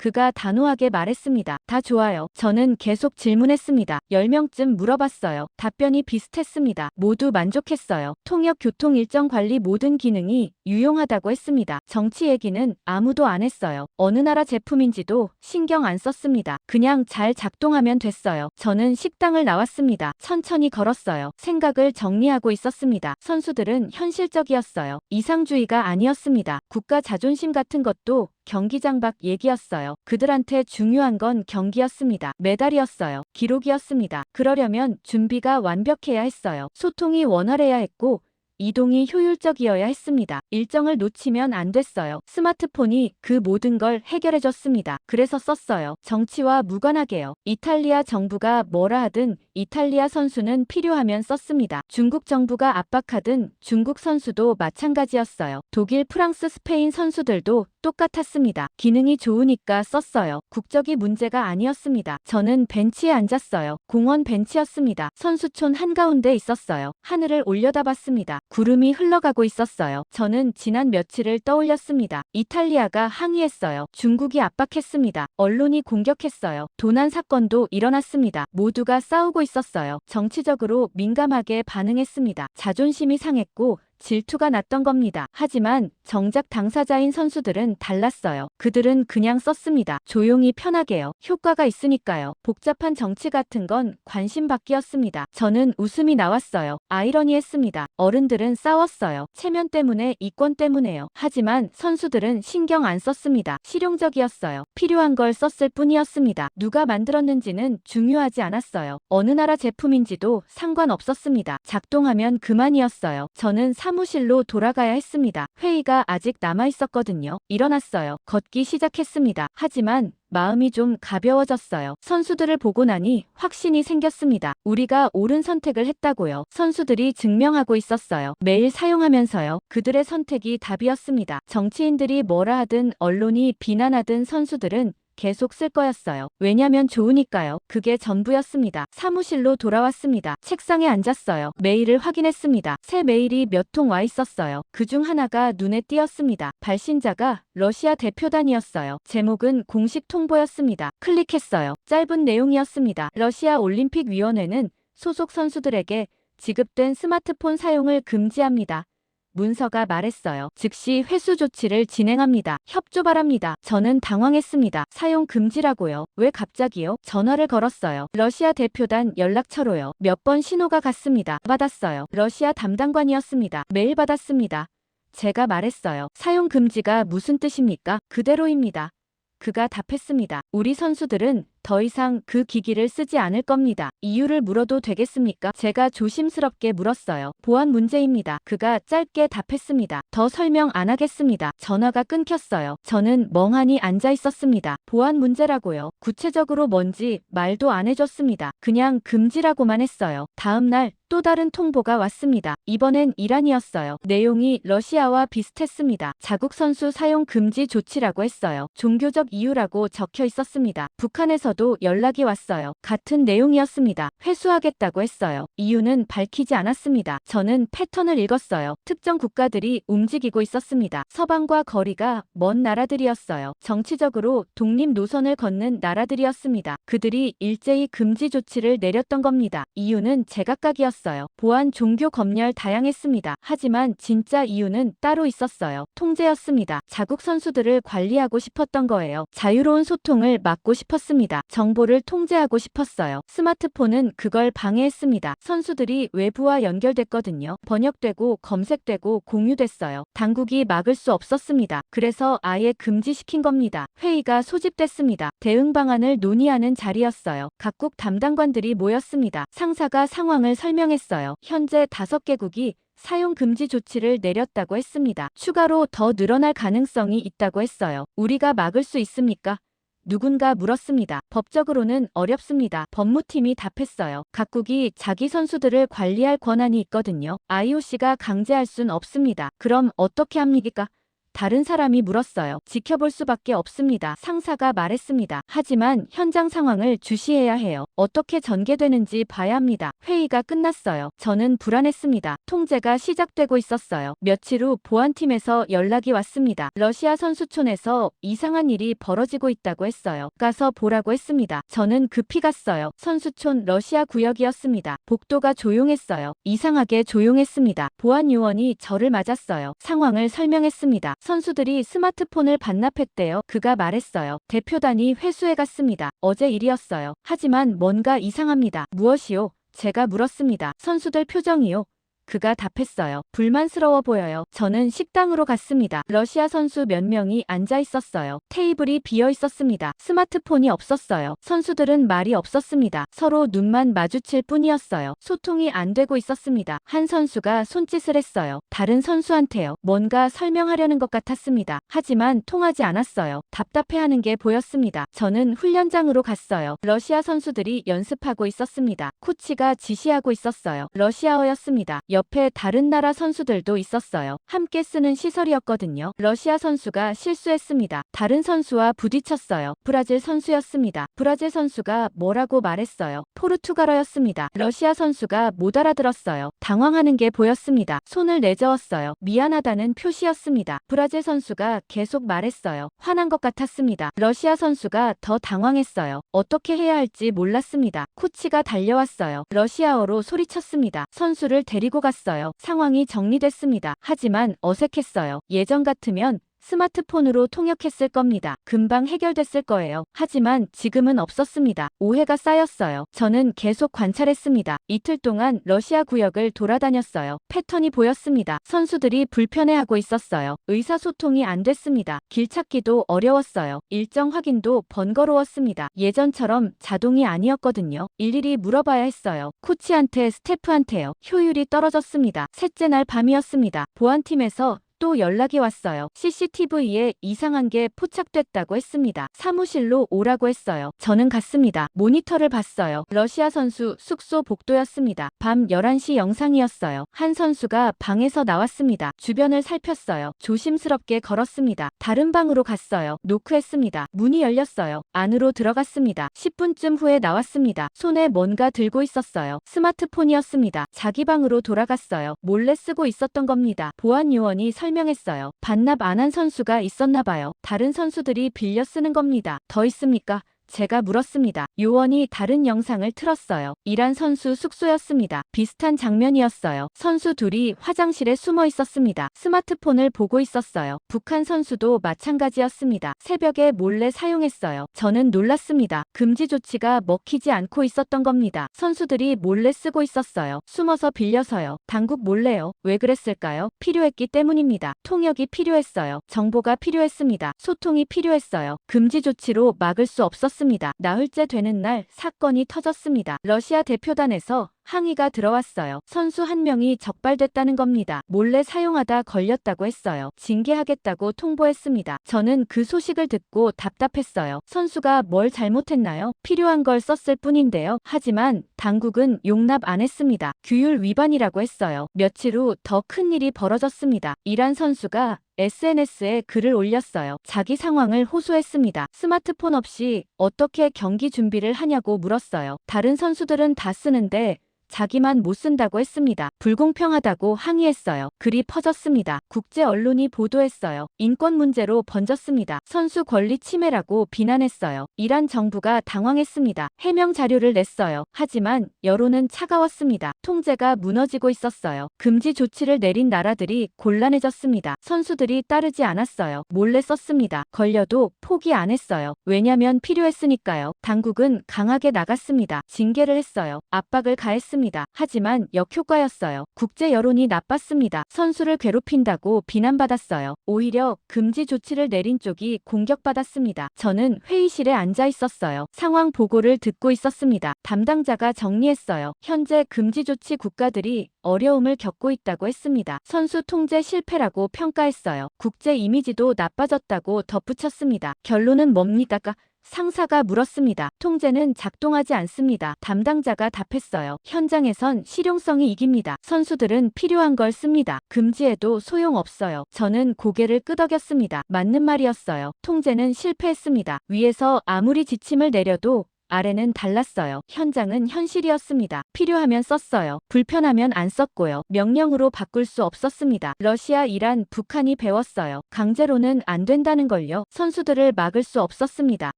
[SPEAKER 1] 그가 단호하게 말했습니다. 다 좋아요. 저는 계속 질문했습니다. 10명쯤 물어봤어요. 답변이 비슷했습니다. 모두 만족했어요. 통역, 교통 일정 관리 모든 기능이 유용하다고 했습니다. 정치 얘기는 아무도 안 했어요. 어느 나라 제품인지도 신경 안 썼습니다. 그냥 잘 작동하면 됐어요. 저는 식당을 나왔습니다. 천천히 걸었어요. 생각을 정리하고 있었습니다. 선수들은 현실적이었어요. 이상주의가 아니었습니다. 국가 자존심 같은 것도 경기장 밖 얘기였어요. 그들한테 중요한 건 경기였습니다. 메달이었어요. 기록이었습니다. 그러려면 준비가 완벽해야 했어요. 소통이 원활해야 했고 이동이 효율적이어야 했습니다. 일정을 놓치면 안 됐어요. 스마트폰이 그 모든 걸 해결해줬습니다. 그래서 썼어요. 정치와 무관하게요. 이탈리아 정부가 뭐라 하든 이탈리아 선수는 필요하면 썼습니다. 중국 정부가 압박하든 중국 선수도 마찬가지였어요. 독일, 프랑스, 스페인 선수들도 똑같았습니다. 기능이 좋으니까 썼어요. 국적이 문제가 아니었습니다. 저는 벤치에 앉았어요. 공원 벤치였습니다. 선수촌 한가운데 있었어요. 하늘을 올려다봤습니다. 구름이 흘러가고 있었어요. 저는 지난 며칠을 떠올렸습니다. 이탈리아가 항의했어요. 중국이 압박했습니다. 언론이 공격했어요. 도난 사건도 일어났습니다. 모두가 싸우고 있었어요. 정치적으로 민감하게 반응했습니다. 자존심이 상했고 질투가 났던 겁니다. 하지만 정작 당사자인 선수들은 달랐어요. 그들은 그냥 썼습니다. 조용히 편하게요. 효과가 있으니까요. 복잡한 정치 같은 건 관심 밖이었습니다. 저는 웃음이 나왔어요. 아이러니했습니다. 어른들은 싸웠어요. 체면 때문에, 이권 때문에요. 하지만 선수들은 신경 안 썼습니다. 실용적이었어요. 필요한 걸 썼을 뿐이었습니다. 누가 만들었는지는 중요하지 않았어요. 어느 나라 제품인지도 상관없었습니다. 작동하면 그만이었어요. 저는 사무실로 돌아가야 했습니다. 회의가 아직 남아있었거든요. 일어났어요. 걷기 시작했습니다. 하지만 마음이 좀 가벼워졌어요. 선수들을 보고 나니 확신이 생겼습니다. 우리가 옳은 선택을 했다고요. 선수들이 증명하고 있었어요. 매일 사용하면서요. 그들의 선택이 답이었습니다. 정치인들이 뭐라 하든 언론이 비난하든 선수들은 계속 쓸 거였어요. 왜냐면 좋으니까요. 그게 전부였습니다. 사무실로 돌아왔습니다. 책상에 앉았어요. 메일을 확인했습니다. 새 메일이 몇 통 와 있었어요. 그중 하나가 눈에 띄었습니다. 발신자가 러시아 대표단이었어요. 제목은 공식 통보였습니다. 클릭했어요. 짧은 내용이었습니다. 러시아 올림픽위원회는 소속 선수들에게 지급된 스마트폰 사용을 금지합니다. 문서가 말했어요. 즉시 회수 조치를 진행합니다. 협조 바랍니다. 저는 당황했습니다. 사용 금지라고요. 왜 갑자기요? 전화를 걸었어요. 러시아 대표단 연락처로요. 몇 번 신호가 갔습니다. 받았어요. 러시아 담당관이었습니다. 메일 받았습니다. 제가 말했어요. 사용 금지가 무슨 뜻입니까? 그대로입니다. 그가 답했습니다. 우리 선수들은 더 이상 그 기기를 쓰지 않을 겁니다. 이유를 물어도 되겠습니까? 제가 조심스럽게 물었어요. 보안 문제입니다. 그가 짧게 답했습니다. 더 설명 안 하겠습니다. 전화가 끊겼어요. 저는 멍하니 앉아 있었습니다. 보안 문제라고요. 구체적으로 뭔지 말도 안 해줬습니다. 그냥 금지라고만 했어요. 다음 날 또 다른 통보가 왔습니다. 이번엔 이란이었어요. 내용이 러시아와 비슷했습니다. 자국 선수 사용 금지 조치라고 했어요. 종교적 이유라고 적혀 있었습니다. 북한에서도 연락이 왔어요. 같은 내용이었습니다. 회수하겠다고 했어요. 이유는 밝히지 않았습니다. 저는 패턴을 읽었어요. 특정 국가들이 움직이고 있었습니다. 서방과 거리가 먼 나라들이었어요. 정치적으로 독립 노선을 걷는 나라들이었습니다. 그들이 일제히 금지 조치를 내렸던 겁니다. 이유는 제각각이었어요. 보안, 종교, 검열 다양했습니다. 하지만 진짜 이유는 따로 있었어요. 통제였습니다. 자국 선수들을 관리하고 싶었던 거예요. 자유로운 소통을 막고 싶었습니다. 정보를 통제하고 싶었어요. 스마트폰은 그걸 방해했습니다. 선수들이 외부와 연결됐거든요. 번역되고 검색되고 공유됐어요. 당국이 막을 수 없었습니다. 그래서 아예 금지시킨 겁니다. 회의가 소집됐습니다. 대응 방안을 논의하는 자리였어요. 각국 담당관들이 모였습니다. 상사가 상황을 설명했어요. 현재 5개국이 사용 금지 조치를 내렸다고 했습니다. 추가로 더 늘어날 가능성이 있다고 했어요. 우리가 막을 수 있습니까? 누군가 물었습니다. 법적으로는 어렵습니다. 법무팀이 답했어요. 각국이 자기 선수들을 관리할 권한이 있거든요. IOC가 강제할 순 없습니다. 그럼 어떻게 합니까? 다른 사람이 물었어요. 지켜볼 수밖에 없습니다. 상사가 말했습니다. 하지만 현장 상황을 주시해야 해요. 어떻게 전개되는지 봐야 합니다. 회의가 끝났어요. 저는 불안했습니다. 통제가 시작되고 있었어요. 며칠 후 보안팀에서 연락이 왔습니다. 러시아 선수촌에서 이상한 일이 벌어지고 있다고 했어요. 가서 보라고 했습니다. 저는 급히 갔어요. 선수촌 러시아 구역이었습니다. 복도가 조용했어요. 이상하게 조용했습니다. 보안 요원이 저를 맞았어요. 상황을 설명했습니다. 선수들이 스마트폰을 반납했대요. 그가 말했어요. 대표단이 회수해 갔습니다. 어제 일이었어요. 하지만 뭔가 이상합니다. 무엇이요? 제가 물었습니다. 선수들 표정이요. 그가 답했어요. 불만스러워 보여요. 저는 식당으로 갔습니다. 러시아 선수 몇 명이 앉아 있었어요. 테이블이 비어 있었습니다. 스마트폰이 없었어요. 선수들은 말이 없었습니다. 서로 눈만 마주칠 뿐이었어요. 소통이 안 되고 있었습니다. 한 선수가 손짓을 했어요. 다른 선수한테요. 뭔가 설명하려는 것 같았습니다. 하지만 통하지 않았어요. 답답해하는 게 보였습니다. 저는 훈련장으로 갔어요. 러시아 선수들이 연습하고 있었습니다. 코치가 지시하고 있었어요. 러시아어였습니다. 옆에 다른 나라 선수들도 있었어요. 함께 쓰는 시설이었거든요. 러시아 선수가 실수했습니다. 다른 선수와 부딪혔어요. 브라질 선수였습니다. 브라질 선수가 뭐라고 말했어요. 포르투갈어였습니다. 러시아 선수가 못 알아들었어요. 당황하는 게 보였습니다. 손을 내저었어요. 미안하다는 표시였습니다. 브라질 선수가 계속 말했어요. 화난 것 같았습니다. 러시아 선수가 더 당황했어요. 어떻게 해야 할지 몰랐습니다. 코치가 달려왔어요. 러시아어로 소리쳤습니다. 선수를 데리고 갔어요. 상황이 정리됐습니다. 하지만 어색했어요. 예전 같으면 스마트폰으로 통역했을 겁니다. 금방 해결됐을 거예요. 하지만 지금은 없었습니다. 오해가 쌓였어요. 저는 계속 관찰했습니다. 이틀 동안 러시아 구역을 돌아다녔어요. 패턴이 보였습니다. 선수들이 불편해하고 있었어요. 의사소통이 안 됐습니다. 길 찾기도 어려웠어요. 일정 확인도 번거로웠습니다. 예전처럼 자동이 아니었거든요. 일일이 물어봐야 했어요. 코치한테, 스태프한테요. 효율이 떨어졌습니다. 셋째 날 밤이었습니다. 보안팀에서 또 연락이 왔어요. CCTV에 이상한 게 포착됐다고 했습니다. 사무실로 오라고 했어요. 저는 갔습니다. 모니터를 봤어요. 러시아 선수 숙소 복도였습니다. 밤 11시 영상이었어요. 한 선수가 방에서 나왔습니다. 주변을 살폈어요. 조심스럽게 걸었습니다. 다른 방으로 갔어요. 노크했습니다. 문이 열렸어요. 안으로 들어갔습니다. 10분쯤 후에 나왔습니다. 손에 뭔가 들고 있었어요. 스마트폰이었습니다. 자기 방으로 돌아갔어요. 몰래 쓰고 있었던 겁니다. 보안 요원이 설명했어요. 반납 안 한 선수가 있었나 봐요. 다른 선수들이 빌려 쓰는 겁니다. 더 있습니까? 제가 물었습니다. 요원이 다른 영상을 틀었어요. 이란 선수 숙소였습니다. 비슷한 장면이었어요. 선수 둘이 화장실에 숨어 있었습니다. 스마트폰을 보고 있었어요. 북한 선수도 마찬가지였습니다. 새벽에 몰래 사용했어요. 저는 놀랐습니다. 금지 조치가 먹히지 않고 있었던 겁니다. 선수들이 몰래 쓰고 있었어요. 숨어서 빌려서요. 당국 몰래요. 왜 그랬을까요? 필요했기 때문입니다. 통역이 필요했어요. 정보가 필요했습니다. 소통이 필요했어요. 금지 조치로 막을 수 없었습니다. 나흘째 되는 날 사건이 터졌습니다. 러시아 대표단에서 항의가 들어왔어요. 선수 한 명이 적발됐다는 겁니다. 몰래 사용하다 걸렸다고 했어요. 징계하겠다고 통보했습니다. 저는 그 소식을 듣고 답답했어요. 선수가 뭘 잘못했나요? 필요한 걸 썼을 뿐인데요. 하지만 당국은 용납 안 했습니다. 규율 위반이라고 했어요. 며칠 후 더 큰 일이 벌어졌습니다. 이란 선수가 SNS에 글을 올렸어요. 자기 상황을 호소했습니다. 스마트폰 없이 어떻게 경기 준비를 하냐고 물었어요. 다른 선수들은 다 쓰는데 자기만 못 쓴다고 했습니다. 불공평하다고 항의했어요. 글이 퍼졌습니다. 국제 언론이 보도했어요. 인권 문제로 번졌습니다. 선수 권리 침해라고 비난했어요. 이란 정부가 당황했습니다. 해명 자료를 냈어요. 하지만 여론은 차가웠습니다. 통제가 무너지고 있었어요. 금지 조치를 내린 나라들이 곤란해졌습니다. 선수들이 따르지 않았어요. 몰래 썼습니다. 걸려도 포기 안 했어요. 왜냐면 필요했으니까요. 당국은 강하게 나갔습니다. 징계를 했어요. 압박을 가했습니다. 하지만 역효과였어요. 국제 여론이 나빴습니다. 선수를 괴롭힌다고 비난받았어요. 오히려 금지 조치를 내린 쪽이 공격받았습니다. 저는 회의실에 앉아 있었어요. 상황 보고를 듣고 있었습니다. 담당자가 정리했어요. 현재 금지 조치 국가들이 어려움을 겪고 있다고 했습니다. 선수 통제 실패라고 평가했어요. 국제 이미지도 나빠졌다고 덧붙였습니다. 결론은 뭡니까? 상사가 물었습니다. 통제는 작동하지 않습니다. 담당자가 답했어요. 현장에선 실용성이 이깁니다. 선수들은 필요한 걸 씁니다. 금지해도 소용없어요. 저는 고개를 끄덕였습니다. 맞는 말이었어요. 통제는 실패했습니다. 위에서 아무리 지침을 내려도 아래는 달랐어요. 현장은 현실이었습니다. 필요하면 썼어요. 불편하면 안 썼고요. 명령으로 바꿀 수 없었습니다. 러시아, 이란, 북한이 배웠어요. 강제로는 안 된다는 걸요. 선수들을 막을 수 없었습니다.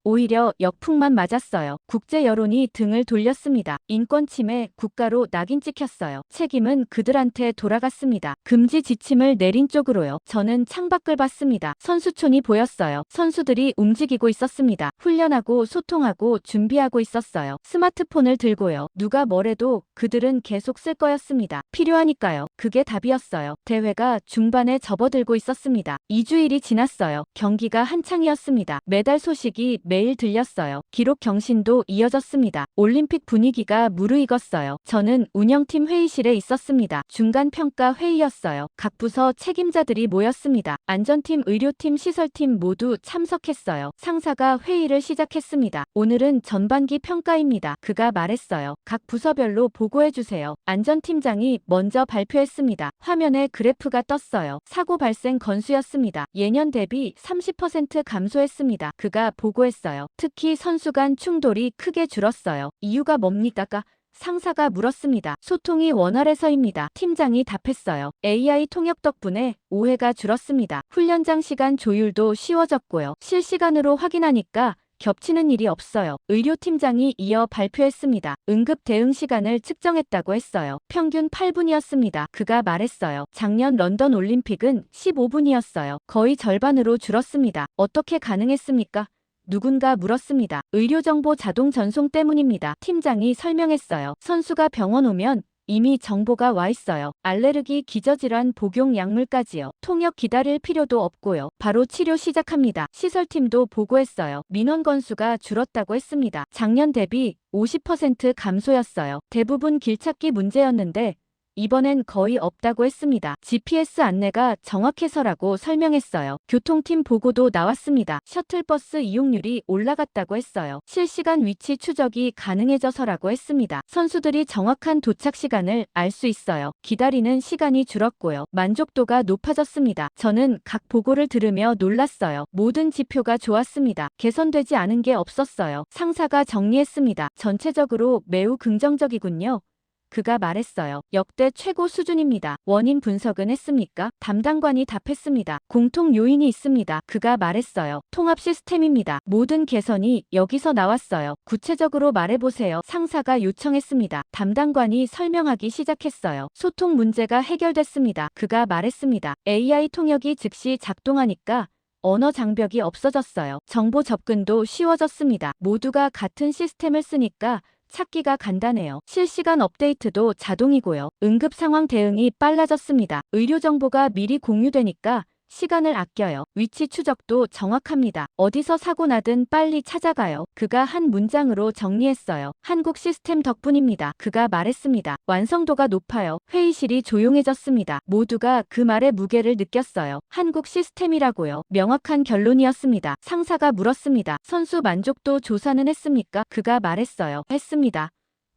[SPEAKER 1] 오히려 역풍만 맞았어요. 국제 여론이 등을 돌렸습니다. 인권 침해, 국가로 낙인 찍혔어요. 책임은 그들한테 돌아갔습니다. 금지 지침을 내린 쪽으로요. 저는 창밖을 봤습니다. 선수촌이 보였어요. 선수들이 움직이고 있었습니다. 훈련하고 소통하고 준비하고 있었어요. 스마트폰을 들고요. 누가 뭐래도 그들은 계속 쓸 거였습니다. 필요하니까요. 그게 답이었어요. 대회가 중반에 접어들고 있었습니다. 2주일이 지났어요. 경기가 한창이었습니다. 메달 소식이 매일 들렸어요. 기록 경신도 이어졌습니다. 올림픽 분위기가 무르익었어요. 저는 운영팀 회의실에 있었습니다. 중간 평가 회의였어요. 각 부서 책임자들이 모였습니다. 안전팀, 의료팀, 시설팀 모두 참석했어요. 상사가 회의를 시작했습니다. 오늘은 전반기 평가입니다. 그가 말했어요. 각 부서별로 보고해주세요. 안전팀장이 먼저 발표했습니다. 화면에 그래프가 떴어요. 사고 발생 건수였습니다. 예년 대비 30% 감소했습니다. 그가 보고했어요. 특히 선수 간 충돌이 크게 줄었어요. 이유가 뭡니까? 상사가 물었습니다. 소통이 원활해서입니다. 팀장이 답했어요. AI 통역 덕분에 오해가 줄었습니다. 훈련장 시간 조율도 쉬워졌고요. 실시간으로 확인하니까 겹치는 일이 없어요. 의료팀장이 이어 발표했습니다. 응급 대응 시간을 측정했다고 했어요. 평균 8분이었습니다. 그가 말했어요. 작년 런던 올림픽은 15분이었어요. 거의 절반으로 줄었습니다. 어떻게 가능했습니까? 누군가 물었습니다. 의료정보 자동 전송 때문입니다. 팀장이 설명했어요. 선수가 병원 오면 이미 정보가 와 있어요. 알레르기, 기저질환, 복용 약물까지요. 통역 기다릴 필요도 없고요. 바로 치료 시작합니다. 시설팀도 보고했어요. 민원 건수가 줄었다고 했습니다. 작년 대비 50% 감소였어요. 대부분 길찾기 문제였는데 이번엔 거의 없다고 했습니다. GPS 안내가 정확해서라고 설명했어요. 교통팀 보고도 나왔습니다. 셔틀버스 이용률이 올라갔다고 했어요. 실시간 위치 추적이 가능해져서라고 했습니다. 선수들이 정확한 도착 시간을 알 수 있어요. 기다리는 시간이 줄었고요. 만족도가 높아졌습니다. 저는 각 보고를 들으며 놀랐어요. 모든 지표가 좋았습니다. 개선되지 않은 게 없었어요. 상사가 정리했습니다. 전체적으로 매우 긍정적이군요. 그가 말했어요. 역대 최고 수준입니다. 원인 분석은 했습니까? 담당관이 답했습니다. 공통 요인이 있습니다. 그가 말했어요. 통합 시스템입니다. 모든 개선이 여기서 나왔어요. 구체적으로 말해보세요. 상사가 요청했습니다. 담당관이 설명하기 시작했어요. 소통 문제가 해결됐습니다. 그가 말했습니다. AI 통역이 즉시 작동하니까 언어 장벽이 없어졌어요. 정보 접근도 쉬워졌습니다. 모두가 같은 시스템을 쓰니까 찾기가 간단해요. 실시간 업데이트도 자동이고요. 응급 상황 대응이 빨라졌습니다. 의료 정보가 미리 공유되니까 시간을 아껴요. 위치 추적도 정확합니다. 어디서 사고 나든 빨리 찾아가요. 그가 한 문장으로 정리했어요. 한국 시스템 덕분입니다. 그가 말했습니다. 완성도가 높아요. 회의실이 조용해졌습니다. 모두가 그 말의 무게를 느꼈어요. 한국 시스템이라고요. 명확한 결론이었습니다. 상사가 물었습니다. 선수 만족도 조사는 했습니까? 그가 말했어요. 했습니다.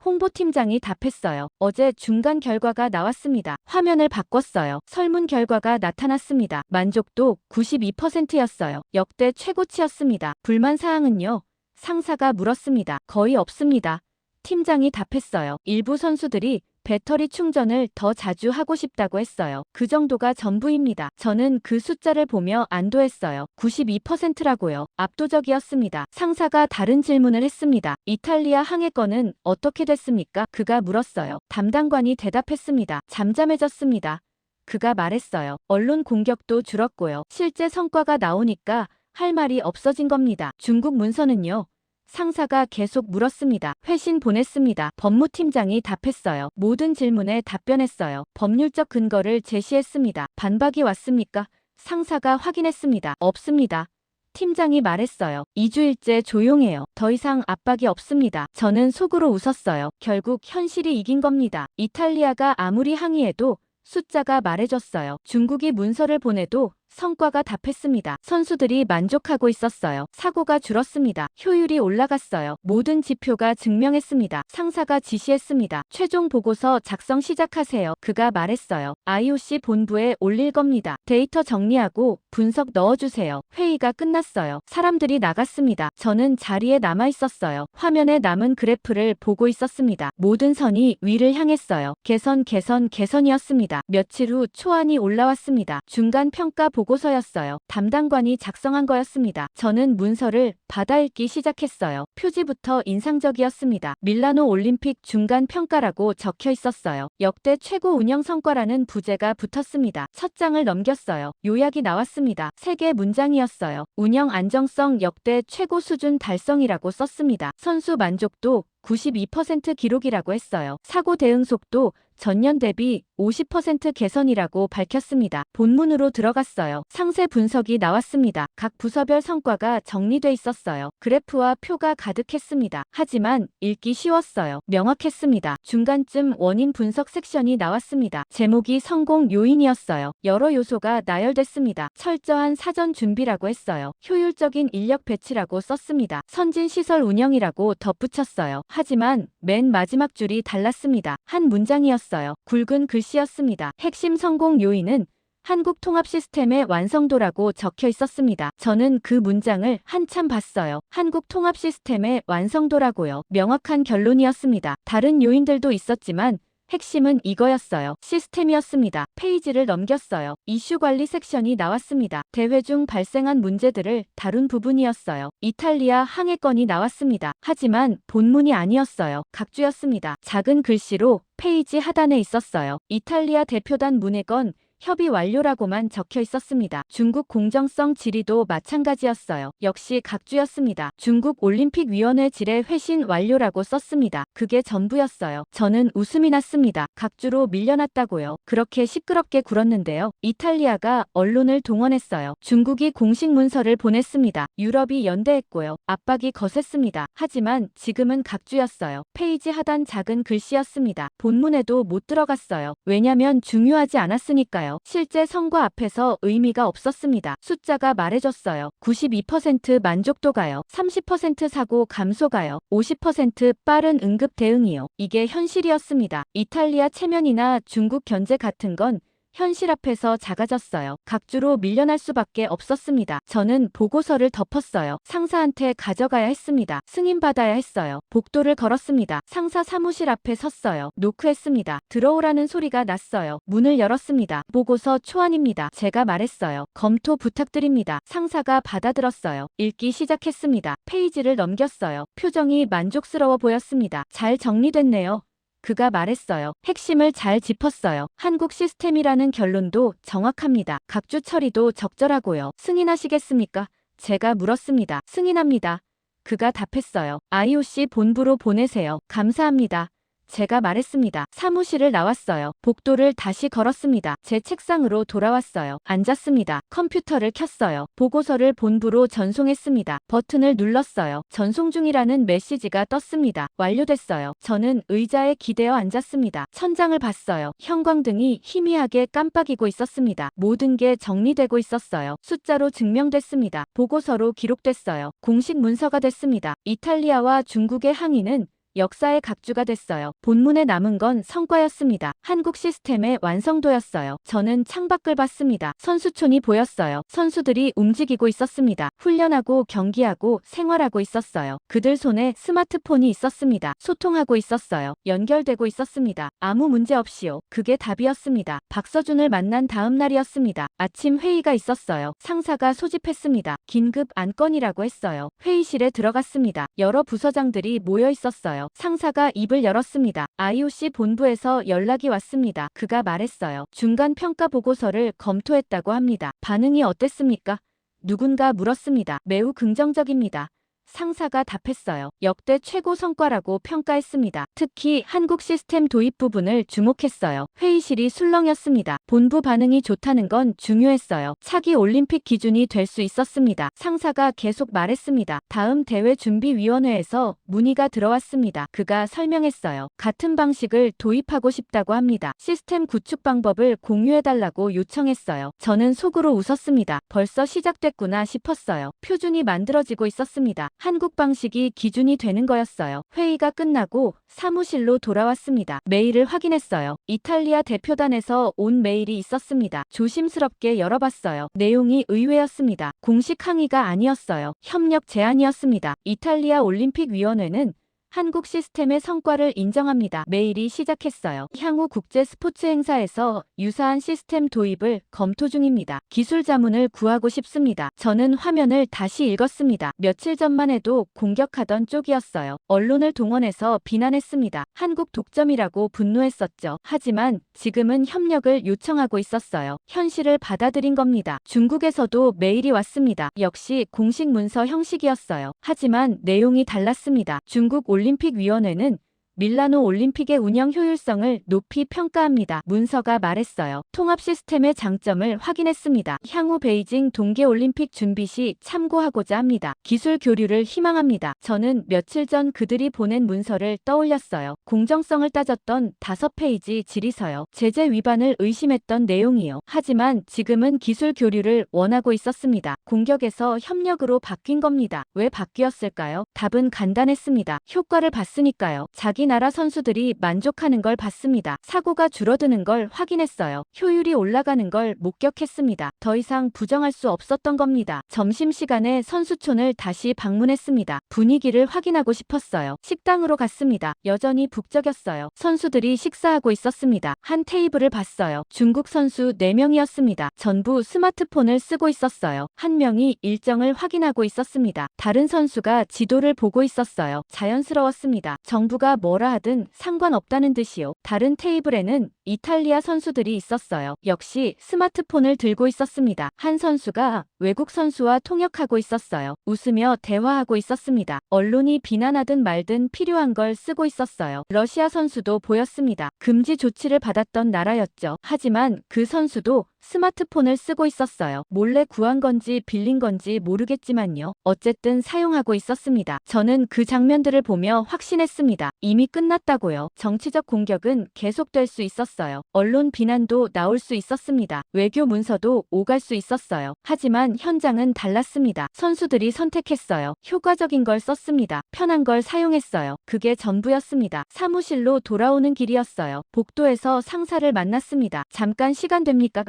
[SPEAKER 1] 홍보팀장이 답했어요. 어제 중간 결과가 나왔습니다. 화면을 바꿨어요. 설문 결과가 나타났습니다. 만족도 92%였어요. 역대 최고치였습니다. 불만 사항은요? 상사가 물었습니다. 거의 없습니다. 팀장이 답했어요. 일부 선수들이 배터리 충전을 더 자주 하고 싶다고 했어요. 그 정도가 전부입니다. 저는 그 숫자를 보며 안도했어요. 92%라고요. 압도적이었습니다. 상사가 다른 질문을 했습니다. 이탈리아 항해권은 어떻게 됐습니까? 그가 물었어요. 담당관이 대답했습니다. 잠잠해졌습니다. 그가 말했어요. 언론 공격도 줄었고요. 실제 성과가 나오니까 할 말이 없어진 겁니다. 중국 문서는요? 상사가 계속 물었습니다. 회신 보냈습니다. 법무팀장이 답했어요. 모든 질문에 답변했어요. 법률적 근거를 제시했습니다. 반박이 왔습니까? 상사가 확인했습니다. 없습니다. 팀장이 말했어요. 2주일째 조용해요. 더 이상 압박이 없습니다. 저는 속으로 웃었어요. 결국 현실이 이긴 겁니다. 이탈리아가 아무리 항의해도 숫자가 말해줬어요. 중국이 문서를 보내도 성과가 답했습니다. 선수들이 만족하고 있었어요. 사고가 줄었습니다. 효율이 올라갔어요. 모든 지표가 증명했습니다. 상사가 지시했습니다. 최종 보고서 작성 시작하세요. 그가 말했어요. IOC 본부에 올릴 겁니다. 데이터 정리하고 분석 넣어주세요. 회의가 끝났어요. 사람들이 나갔습니다. 저는 자리에 남아 있었어요. 화면에 남은 그래프를 보고 있었습니다. 모든 선이 위를 향했어요. 개선이었습니다. 며칠 후 초안이 올라왔습니다. 중간 평가 보고서였어요. 담당관이 작성한 거였습니다. 저는 문서를 받아 읽기 시작했어요. 표지부터 인상적이었습니다. 밀라노 올림픽 중간 평가라고 적혀 있었어요. 역대 최고 운영 성과라는 부제가 붙었습니다. 첫 장을 넘겼어요. 요약이 나왔습니다. 3개 문장이었어요. 운영 안정성 역대 최고 수준 달성이라고 썼습니다. 선수 만족도 92% 기록이라고 했어요. 사고 대응 속도 전년 대비 50% 개선이라고 밝혔습니다. 본문으로 들어갔어요. 상세 분석이 나왔습니다. 각 부서별 성과가 정리돼 있었어요. 그래프와 표가 가득했습니다. 하지만 읽기 쉬웠어요. 명확했습니다. 중간쯤 원인 분석 섹션이 나왔습니다. 제목이 성공 요인이었어요. 여러 요소가 나열됐습니다. 철저한 사전 준비라고 했어요. 효율적인 인력 배치라고 썼습니다. 선진 시설 운영이라고 덧붙였어요. 하지만 맨 마지막 줄이 달랐습니다. 한 문장이었어요. 굵은 글씨였습니다. 핵심 성공 요인은 한국 통합 시스템의 완성도라고 적혀 있었습니다. 저는 그 문장을 한참 봤어요. 한국 통합 시스템의 완성도라고요. 명확한 결론이었습니다. 다른 요인들도 있었지만 핵심은 이거였어요. 시스템이었습니다. 페이지를 넘겼어요. 이슈 관리 섹션이 나왔습니다. 대회 중 발생한 문제들을 다룬 부분이었어요. 이탈리아 항해 건이 나왔습니다. 하지만 본문이 아니었어요. 각주였습니다. 작은 글씨로 페이지 하단에 있었어요. 이탈리아 대표단 문의 건 협의 완료라고만 적혀 있었습니다. 중국 공정성 질의도 마찬가지였어요. 역시 각주였습니다. 중국 올림픽위원회 질의 회신 완료라고 썼습니다. 그게 전부였어요. 저는 웃음이 났습니다. 각주로 밀려났다고요. 그렇게 시끄럽게 굴었는데요. 이탈리아가 언론을 동원했어요. 중국이 공식 문서를 보냈습니다. 유럽이 연대했고요. 압박이 거셌습니다. 하지만 지금은 각주였어요. 페이지 하단 작은 글씨였습니다. 본문에도 못 들어갔어요. 왜냐면 중요하지 않았으니까요. 실제 성과 앞에서 의미가 없었습니다. 숫자가 말해줬어요. 92% 만족도가요. 30% 사고 감소가요. 50% 빠른 응급 대응이요. 이게 현실이었습니다. 이탈리아 체면이나 중국 견제 같은 건 현실 앞에서 작아졌어요. 각주로 밀려날 수밖에 없었습니다. 저는 보고서를 덮었어요. 상사한테 가져가야 했습니다. 승인받아야 했어요. 복도를 걸었습니다. 상사 사무실 앞에 섰어요. 노크했습니다. 들어오라는 소리가 났어요. 문을 열었습니다. 보고서 초안입니다. 제가 말했어요. 검토 부탁드립니다. 상사가 받아들었어요. 읽기 시작했습니다. 페이지를 넘겼어요. 표정이 만족스러워 보였습니다. 잘 정리됐네요. 그가 말했어요. 핵심을 잘 짚었어요. 한국 시스템이라는 결론도 정확합니다. 각주 처리도 적절하고요. 승인하시겠습니까? 제가 물었습니다. 승인합니다. 그가 답했어요. IOC 본부로 보내세요. 감사합니다. 제가 말했습니다. 사무실을 나왔어요. 복도를 다시 걸었습니다. 제 책상으로 돌아왔어요. 앉았습니다. 컴퓨터를 켰어요. 보고서를 본부로 전송했습니다. 버튼을 눌렀어요. 전송 중이라는 메시지가 떴습니다. 완료됐어요. 저는 의자에 기대어 앉았습니다. 천장을 봤어요. 형광등이 희미하게 깜빡이고 있었습니다. 모든 게 정리되고 있었어요. 숫자로 증명됐습니다. 보고서로 기록됐어요. 공식 문서가 됐습니다. 이탈리아와 중국의 항의는 역사의 각주가 됐어요. 본문에 남은 건 성과였습니다. 한국 시스템의 완성도였어요. 저는 창밖을 봤습니다. 선수촌이 보였어요. 선수들이 움직이고 있었습니다. 훈련하고 경기하고 생활하고 있었어요. 그들 손에 스마트폰이 있었습니다. 소통하고 있었어요. 연결되고 있었습니다. 아무 문제 없이요. 그게 답이었습니다. 박서준을 만난 다음 날이었습니다. 아침 회의가 있었어요. 상사가 소집했습니다. 긴급 안건이라고 했어요. 회의실에 들어갔습니다. 여러 부서장들이 모여 있었어요. 상사가 입을 열었습니다. IOC 본부에서 연락이 왔습니다. 그가 말했어요. 중간 평가 보고서를 검토했다고 합니다. 반응이 어땠습니까? 누군가 물었습니다. 매우 긍정적입니다. 상사가 답했어요. 역대 최고 성과라고 평가했습니다. 특히 한국 시스템 도입 부분을 주목했어요. 회의실이 술렁였습니다. 본부 반응이 좋다는 건 중요했어요. 차기 올림픽 기준이 될 수 있었습니다. 상사가 계속 말했습니다. 다음 대회준비위원회에서 문의가 들어왔습니다. 그가 설명했어요. 같은 방식을 도입하고 싶다고 합니다. 시스템 구축 방법을 공유해달라고 요청했어요. 저는 속으로 웃었습니다. 벌써 시작됐구나 싶었어요. 표준이 만들어지고 있었습니다. 한국 방식이 기준이 되는 거였어요. 회의가 끝나고 사무실로 돌아왔습니다. 메일을 확인했어요. 이탈리아 대표단에서 온 메일이 있었습니다. 조심스럽게 열어봤어요. 내용이 의외였습니다. 공식 항의가 아니었어요. 협력 제안이었습니다. 이탈리아 올림픽위원회는 한국 시스템의 성과를 인정합니다. 메일이 시작했어요. 향후 국제 스포츠 행사에서 유사한 시스템 도입을 검토 중입니다. 기술 자문을 구하고 싶습니다. 저는 화면을 다시 읽었습니다. 며칠 전만 해도 공격하던 쪽이었어요. 언론을 동원해서 비난했습니다. 한국 독점이라고 분노했었죠. 하지만 지금은 협력을 요청하고 있었어요. 현실을 받아들인 겁니다. 중국에서도 메일이 왔습니다. 역시 공식 문서 형식이었어요. 하지만 내용이 달랐습니다. 중국 올림픽위원회는 밀라노 올림픽의 운영 효율성을 높이 평가합니다. 문서가 말했어요. 통합 시스템의 장점을 확인했습니다. 향후 베이징 동계올림픽 준비 시 참고하고자 합니다. 기술 교류를 희망합니다. 저는 며칠 전 그들이 보낸 문서를 떠올렸어요. 공정성을 따졌던 5페이지 질의서요. 제재 위반을 의심했던 내용이요. 하지만 지금은 기술 교류를 원하고 있었습니다. 공격에서 협력으로 바뀐 겁니다. 왜 바뀌었을까요? 답은 간단했습니다. 효과를 봤으니까요. 자기 나라 선수들이 만족하는 걸 봤습니다. 사고가 줄어드는 걸 확인했어요. 효율이 올라가는 걸 목격했습니다. 더 이상 부정할 수 없었던 겁니다. 점심시간에 선수촌을 다시 방문했습니다. 분위기를 확인하고 싶었어요. 식당으로 갔습니다. 여전히 북적였어요. 선수들이 식사하고 있었습니다. 한 테이블을 봤어요. 중국 선수 4명이었습니다. 전부 스마트폰을 쓰고 있었어요. 한 명이 일정을 확인하고 있었습니다. 다른 선수가 지도를 보고 있었어요. 자연스러웠습니다. 정부가 뭐라 하든 상관없다는 듯이요. 다른 테이블에는 이탈리아 선수들이 있었어요. 역시 스마트폰을 들고 있었습니다. 한 선수가 외국 선수와 통역하고 있었어요. 웃으며 대화하고 있었습니다. 언론이 비난하든 말든 필요한 걸 쓰고 있었어요. 러시아 선수도 보였습니다. 금지 조치를 받았던 나라였죠. 하지만 그 선수도 스마트폰을 쓰고 있었어요. 몰래 구한 건지 빌린 건지 모르겠지만요. 어쨌든 사용하고 있었습니다. 저는 그 장면들을 보며 확신했습니다. 이미 끝났다고요. 정치적 공격은 계속될 수 있었어요. 언론 비난도 나올 수 있었습니다. 외교 문서도 오갈 수 있었어요. 하지만 현장은 달랐습니다. 선수들이 선택했어요. 효과적인 걸 썼습니다. 편한 걸 사용했어요. 그게 전부였습니다. 사무실로 돌아오는 길이었어요. 복도에서 상사를 만났습니다. 잠깐 시간 됩니까?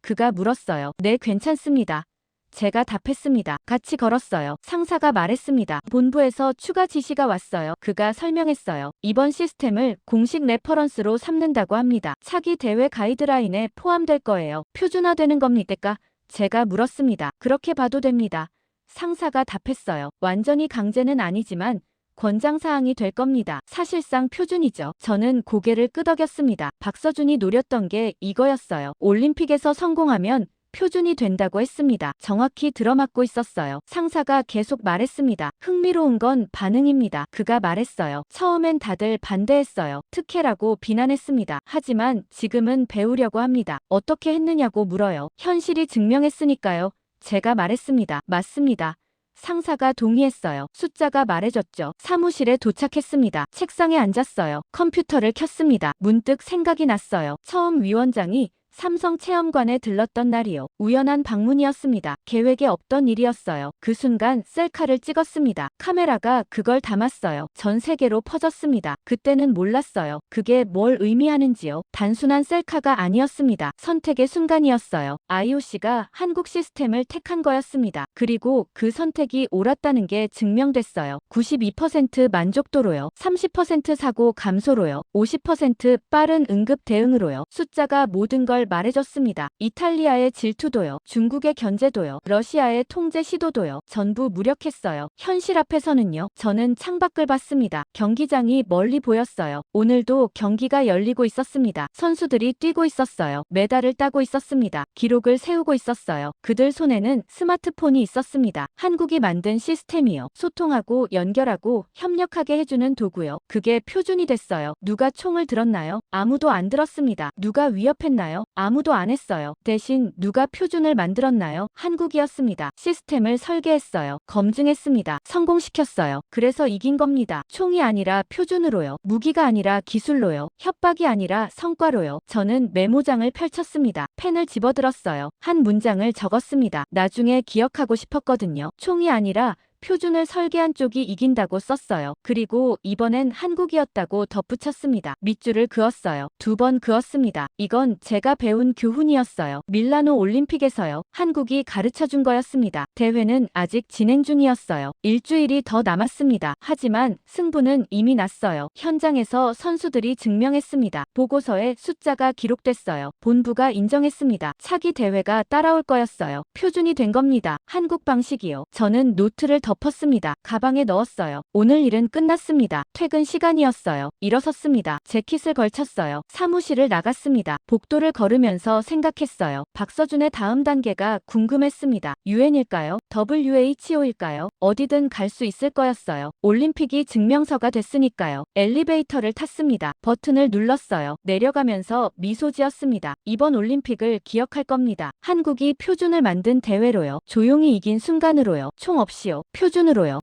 [SPEAKER 1] 그가 물었어요. 네, 괜찮습니다. 제가 답했습니다. 같이 걸었어요. 상사가 말했습니다. 본부에서 추가 지시가 왔어요. 그가 설명했어요. 이번 시스템을 공식 레퍼런스로 삼는다고 합니다. 차기 대회 가이드라인에 포함될 거예요. 표준화되는 겁니까? 제가 물었습니다. 그렇게 봐도 됩니다. 상사가 답했어요. 완전히 강제는 아니지만 권장사항이 될 겁니다. 사실상 표준이죠. 저는 고개를 끄덕였습니다. 박서준이 노렸던 게 이거였어요. 올림픽에서 성공하면 표준이 된다고 했습니다. 정확히 들어맞고 있었어요. 상사가 계속 말했습니다. 흥미로운 건 반응입니다. 그가 말했어요. 처음엔 다들 반대했어요. 특혜라고 비난했습니다. 하지만 지금은 배우려고 합니다. 어떻게 했느냐고 물어요. 현실이 증명했으니까요. 제가 말했습니다. 맞습니다. 상사가 동의했어요. 숫자가 말해줬죠. 사무실에 도착했습니다. 책상에 앉았어요. 컴퓨터를 켰습니다. 문득 생각이 났어요. 처음 위원장이 삼성 체험관에 들렀던 날이요. 우연한 방문이었습니다. 계획에 없던 일이었어요. 그 순간 셀카를 찍었습니다. 카메라가 그걸 담았어요. 전 세계로 퍼졌습니다. 그때는 몰랐어요. 그게 뭘 의미하는지요. 단순한 셀카가 아니었습니다. 선택의 순간이었어요. IOC가 한국 시스템을 택한 거였습니다. 그리고 그 선택이 옳았다는 게 증명됐어요. 92% 만족도로요. 30% 사고 감소로요. 50% 빠른 응급 대응으로요. 숫자가 모든 걸 걸 말해줬습니다. 이탈리아의 질투도요. 중국의 견제도요. 러시아의 통제 시도도요. 전부 무력했어요. 현실 앞에서는요. 저는 창밖을 봤습니다. 경기장이 멀리 보였어요. 오늘도 경기가 열리고 있었습니다. 선수들이 뛰고 있었어요. 메달을 따고 있었습니다. 기록을 세우고 있었어요. 그들 손에는 스마트폰이 있었습니다. 한국이 만든 시스템이요. 소통하고 연결하고 협력하게 해주는 도구요. 그게 표준이 됐어요. 누가 총을 들었나요? 아무도 안 들었습니다. 누가 위협했나요? 아무도 안 했어요. 대신 누가 표준을 만들었나요? 한국이었습니다. 시스템을 설계했어요. 검증했습니다. 성공시켰어요. 그래서 이긴 겁니다. 총이 아니라 표준으로요. 무기가 아니라 기술로요. 협박이 아니라 성과로요. 저는 메모장을 펼쳤습니다. 펜을 집어들었어요. 한 문장을 적었습니다. 나중에 기억하고 싶었거든요. 총이 아니라 표준을 설계한 쪽이 이긴다고 썼어요. 그리고 이번엔 한국이었다고 덧붙였습니다. 밑줄을 그었어요. 2번 그었습니다. 이건 제가 배운 교훈이었어요. 밀라노 올림픽에서요. 한국이 가르쳐준 거였습니다. 대회는 아직 진행 중이었어요. 일주일이 더 남았습니다. 하지만 승부는 이미 났어요. 현장에서 선수들이 증명했습니다. 보고서에 숫자가 기록됐어요. 본부가 인정했습니다. 차기 대회가 따라올 거였어요. 표준이 된 겁니다. 한국 방식이요. 저는 노트를 덮었습니다. 가방에 넣었어요. 오늘 일은 끝났습니다. 퇴근 시간이었어요. 일어섰습니다. 재킷을 걸쳤어요. 사무실을 나갔습니다. 복도를 걸으면서 생각했어요. 박서준의 다음 단계가 궁금했습니다. UN일까요? WHO일까요? 어디든 갈 수 있을 거였어요. 올림픽이 증명서가 됐으니까요. 엘리베이터를 탔습니다. 버튼을 눌렀어요. 내려가면서 미소 지었습니다. 이번 올림픽을 기억할 겁니다. 한국이 표준을 만든 대회로요. 조용히 이긴 순간으로요. 총 없이요. 표준으로요.